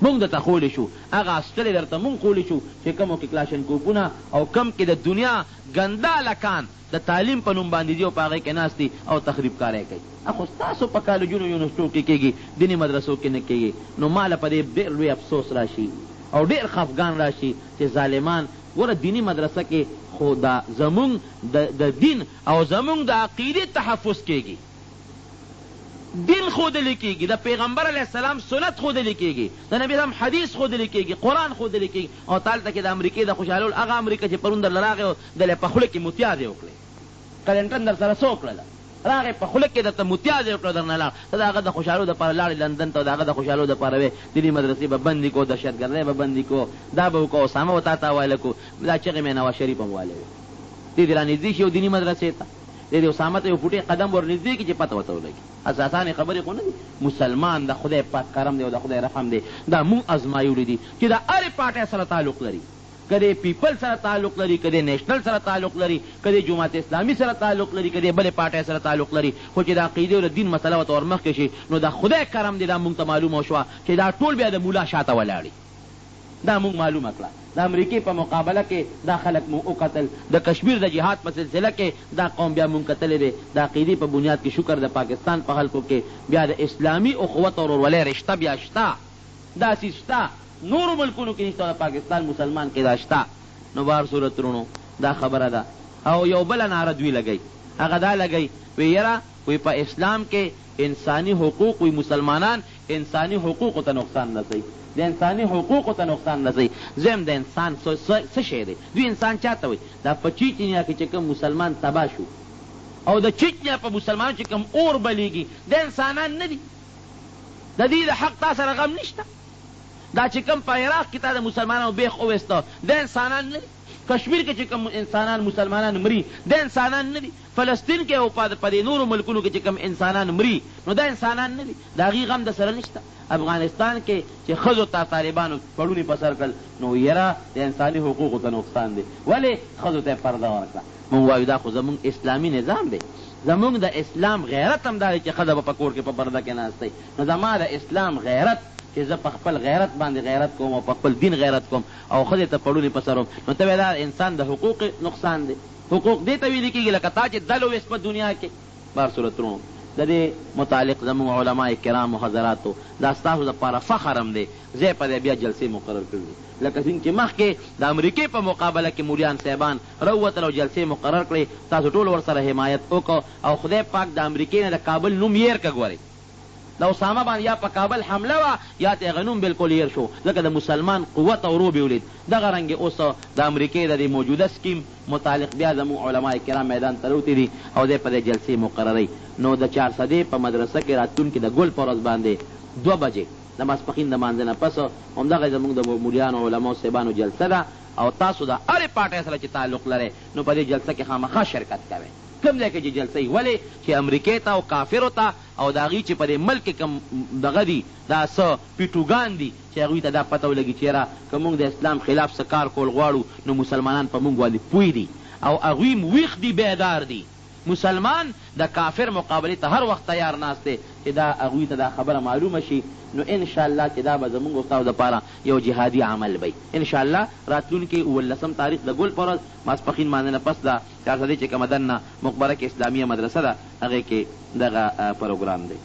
موږ درته خولی شو، هغه اصلي درته موږ خولی شو چې کومو کې کلاشنکوفونه او کم کې د دنیا ګنده لکان د تعلیم په نوم باندې دي او په هغې کې ناست دي او تخریب کاری کوي. خو ستاسو په کالجونو یونیورسټو کې کېږي، دیني مدرسو کې نه کېږي. نو ماله په دې ډېر لوی افسوس راشي او ډېر خفګان راشي چې ظالمان ګوره دیني مدرسه کې خو دا زمونږ د دین او زمونږ د عقیدې تحفظ کېږي، دین ښودلی کېږي، د پیغمبر علیه السلام سنت ښودلی کېږي، د نبي اسلام حدیث ښودلی کېږي، قرآن ښودلی کېږي. او تالته کې د امریکې د خوشحالول هغه امریکا چې پرون درله راغی او دلې په خوله کې متیازې وکړې، کلینټن در سره څه وکړله؟ راغی په خوله کې درته متیازې وکړه درنه لاړ. ته د هغه د خوشحالو دپاره لاړې لندن ته، د هغه د خوشحالو دپاره وې دیني مدرسې به بندې کړو، دهشتګردۍ به بندې کړو، دا به وکړو، اسامه به تا ته حواله کړو. دا چغې مې نواز شریف هم والې وې، دې دې را نږدې شي یو دیني مدرسې ته، دې اسامه ته یو فوټې قدم ور نږدې کړي چې پته ورته ولګي. اساسانې خبرې خو نه دي. مسلمان د خدای پاک کرم دی او د خدای رحم دی، دا مونږ ازمایولی دي چې د هرې پارټۍ سره تعلق لري، که د پیپل سره تعلق لري، که د نیشنل سره تعلق لري، که د جماعت اسلامي سره تعلق لري، که د بلې پارټۍ سره تعلق لري، خو چې د عقیدې او د دین مسله ورته ورمخکې شي، نو د خدای کرم دی. دا مونږ ته معلومه شوه چې دا ټول بیا د مولا شاته ولاړي. دا مونږ معلومه کړه. د امریکې په مقابله کې دا خلک مو وکتل، د کشمیر د جهاد په سلسله کې دا قوم بیا مونږ کتلی دی. د عقیدې په بنیاد کې شکر د پاکستان په خلکو کې بیا د اسلامي اخوت او ورورولۍ رشته بیا شته، داسې شته، نورو ملکونو کې نشته، د پاکستان مسلمان کې دا شته. نو بهر صورت رونو دا خبره ده. او یو بله ناره دوی لګوي، هغه دا لګوي وی یاره وی په اسلام کې انساني حقوق، وی مسلمانان انساني حقوقو ته نقصان رسوي، د انساني حقوقو ته نقصان رسوي. زم د انسان څه شی دی؟ دوی انسان چاته وایي؟ دا په چیچنیا کې چې کوم مسلمان تباه شو او د چیچنیا په مسلمانانو چې کوم اور بلیږي، د انسانان نه دي، د دې د حق تا سره غم نشته. دا چې کوم په عراق کې تا د مسلمانانو بیخ وویسته دا انسانان نه دي؟ کشمیر کې چې کوم انسانان مسلمانان مري دا انسانان نه دي؟ فلسطین کې او په دې نورو ملکونو کې چې کوم انسانان مري نو دا انسانان نه دي؟ د هغې غم د سره نشته. افغانستان کې چې ښځو ته طالبانو پړونې په سر کړل نو یره د انساني حقوقو ته نقصان دی. ولې ښځو ته یې پرده ورکړه؟ موږ وایو دا خو زموږ اسلامي نظام دی، زموږ د اسلام غیرت هم دا دی چې ښځه به په کور کې په پرده کې ناستی. نو زما د اسلام غیرت چې زه په خپل غیرت باندې غیرت کوم او په خپل دین غیرت کوم او ښځې ته پړونې په سر وم نو ته دا انسان د حقوق نقصان دی. حقوق دې ته ویلې کېږي لکه تا چې دل وویست په دنیا کې. بار صورتونو د دې متعلق زموږ علما کرام و حضراتو دا ستاسو دپاره فخر هم دی، ځای په دی بیا جلسې مقرر کړي دي. لکه څنګه چې مخکې د امریکې په مقابله کې مولیان صاحبان راووتل او جلسې مقرر کړې، تاسو ټول ورسره حمایت وکړو او خدای پاک د امریکې نه د کابل نوم هېر که. ګورئ د اسامه باندې یا په کابل حمله وه یا ته هغه نوم بلکل هېر شو ځکه د مسلمان قوت او روب یې ولید. دغه رنګې اوس د امریکې د دې موجوده سکیم متعلق بیا زموږ علما کرام میدان ته راوتي دي او دی په دې جلسې مقرروي. نو د 400 په مدرسه کې راتلونکي د ګل په ورځ باندې 2 بجې د ماسپښین د مانځه نه پس همدغه زموږ د مولیانو علماو صاحبانو جلسه ده او تاسو د هرې پارټۍ سره چې تعلق لرئ نو په دې جلسه کې خامخا شرکت کوئ. کوم ځای کې چې جلسه یې ولې چې امریکې ته او کافرو ته او د هغوی چې په دې ملک کې کوم دغه دي دا څه پیټوګان دي چې هغوی ته دا پته ولګي چې یاره که موږ د اسلام خلاف څه کار کول غواړو نو مسلمانان په موږ باندې پوه دي او هغوی ویښ دي بیدار دي. مسلمان د کافر مقابلې ته هر وخت تیار ناست دی چې دا هغوی ته دا خبره معلومه شي. نو انشاءالله چې دا به زموږ او ستاسو دپاره یو جهادي عمل وي. انشاءالله راتلونکي 18 تاریخ د ګل په ورځ ماسپښین مانځه نه پس د 400 چې کومه دننه مقبره کې اسلامیه مدرسه ده هغې کې دغه پروګرام دی.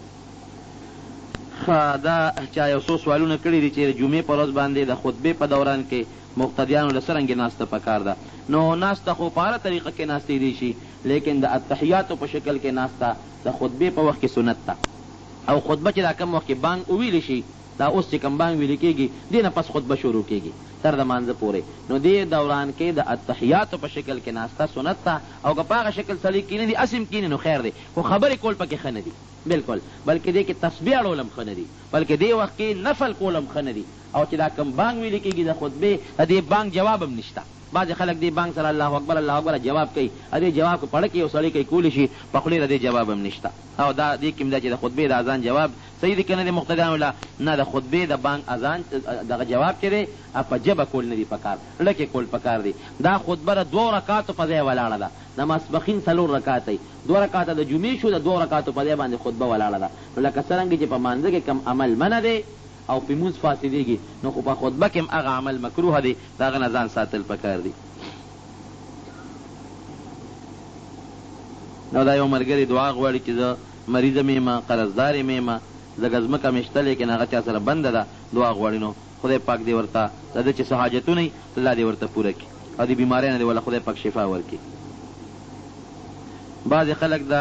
دا چا یو څو سوالونه کړي دي چې د جمعې په ورځ باندې د خطبې په دوران کې مقتدیانو له څرنګې ناسته پکار ده. نو ناسته خو په هره طریقه کې ناستې دی شي لیکن د اتحیاتو په شکل کې ناسته د خطبې په وخت کې سنت ده او خطبه چې دا کم وخت کې بانګ وویلی شي دا اوس چې کم بانګ ویلی کېږي دې نه پس خطبه شروع کېږي تر د مانځه پورې. نو دې دوران کې د اتحیاتو په شکل کې ناسته سنت ده او که په هغه شکل سړی کینې دي اسم کینې نو خیر دی خو خبرې کول پکې ښه نه دي بلکل، بلکې دې کې تسبیح اړول هم ښه نه دي بلکې دې وخت کې نفل کول هم ښه نه دي او چې دا کم بانګ ویلی کېږي د خطبې د دې بانګ جواب هم نشته. بعضې خلک دې بانګ سره الله اکبر الله اکبر جواب کوي دې جواب که پړه کې یو سړی کوي کولی شي په خولې د دې جواب هم نشته او دا دې کې هم ده چې د خطبې د اذان جواب صحیح دی که نه د مقتدیانو له نه د خطبې د بانګ اذان دغه جواب چې دی په ژبه کول نه دي پکار لکې کول پکار دی. دا خطبه د 2 رکاتو په ځای ولاړه ده د ماسپښین 4 رکات دی 2 رکاته د جمعې شو د 2 رکاتو په ځای باندې خطبه ولاړه ده. نو لکه څرنګه چې په مانځه کې کم عمل منع دی او په مونځ فاسدېږي نو خو په خطبه کې هم هغه عمل مکروه دی د هغه نه ځان ساتل پکار دی. نو دا یو ملګري دعا غواړي چې زه مریضه مې یم قرضدار مې یم لږه ځمکه مې شته لیکن هغه چا سره بنده ده دعا غواړي. نو خدای پاک دې ورته د ده چې څه حاجتونه وي الله دې ورته پوره کړي او دې بیمارۍ نه دې وله خدای پاک شفا ورکړي. بعضې خلک د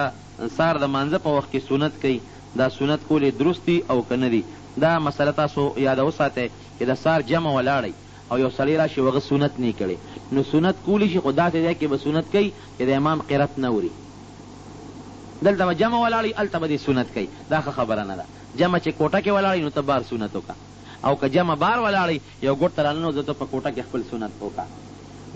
سهار د مانځه په وخت کې سنت کوي دا سنت کول یې درست دي او که نه دي. دا مسله تاسو یاده وساتئ چې د سهار جمع ولاړئ او یو سړی راشي هغه سنت نه کړي نو سنت کولی شي خو داسې ځای کې به سنت کوي چې د امام قرت نه وري. دلته به جمع ولاړئ هلته به دې سنت کوي دا ښه خبره نه ده. جمع چې کوټه کې ولاړئ نو ته بار سنت وکړه او که جمع بار ولاړئ یو ګوټ ته راننوځه ته په کوټه کې خپل سنت وکړه.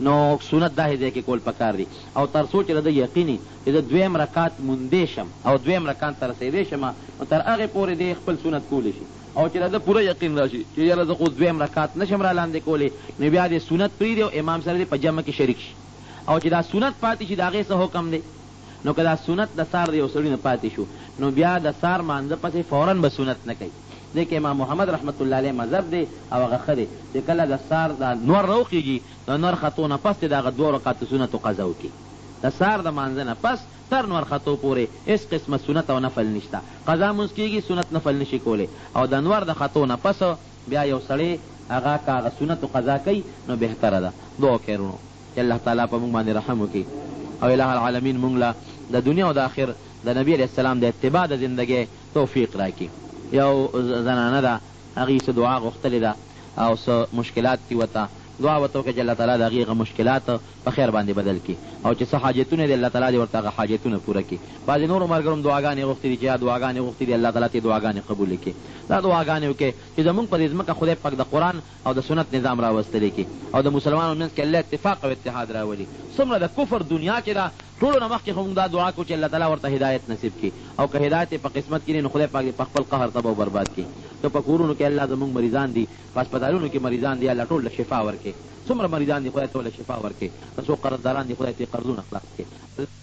نو سنت داسې ځای کې کول پکار دي او تر څو چې د ده یقیني چې د 2 رکات موندې شم او 2 رکات ته رسېدی شم نو تر هغې پورې دې خپل سنت کولی شي او چې د ده پوره یقین راشي چې یاره زه خو 2 رکات نشم را لاندې کولی نو بیا دې سنت پرېږدي او امام سره دې په جمع کې شریک شي او چې دا سنت پاتې شي د هغې څه حکم دی. نو که دا سنت د سار د یو سړي نه پاتې شو نو بیا د سار مانځه پسې فوراً به سنت نه کوي. دې کې امام محمد رحمت الله علیه مذهب دی او هغه ښه دی چې کله د سار د نور راوخېږي د نور خطو نه پس د هغه 2 رکاتو سنتو قضا وکړي. د سار د مانځه نه پس تر نور خطو پورې هېڅ قسمه سنت او نفل نشته. قضا مونځ کېږي سنت نفل نشي کولی او د نور د خطو نه پس بیا یو سړی هغه که هغه سنتو قضا کوي نو بهتره ده. دعا کوئ ورونو چې الله تعالی په موږ باندې رحم وکړي او اله العالمین موږ له د دنیا او د آخر د نبی علیه السلام د اتباع د زندګۍ توفیق راکړي. یو زنانه ده هغې څه دعا غوښتلې ده او څه مشکلات دي ورته دعا ورته وکړه چې الله تعالی د هغې هغه مشکلات په خیر باندې بدل کړي او چې څه حاجتونه دي الله تعالی دې ورته هغه حاجتونه پوره کړي. بعضې نورو ملګرو هم دعاګانې غوښتې دي چې یا دعاګانې غوښتې دي الله تعالی ته دعاګانې قبولې کړي. دا دعاګانې وکړي چې زمونږ په دې ځمکه خدای پاک د قرآن او د سنت نظام راوستلی کړي او د مسلمانانو منځ کې الله اتفاق او اتحاد راولي. څومره د کفر دنیا کې ده ټولو نه مخکې خو موږ دا دعا کوو چې الله تعالی ورته هدایت نصیب کړي او که هدایت یې په قسمت کې نه نو خدای پاک دې په خپل قهر تباه او برباد کړي. که په کورونو کې الله زموږ مریضان دي، په هسپتالونو کې مریضان دي، الله ټول له شفا ورکړي. څومره مریضان دي خدای ټول له شفا ورکړي، څو قرضداران دي خدای ته قرضونه خلاص کړي.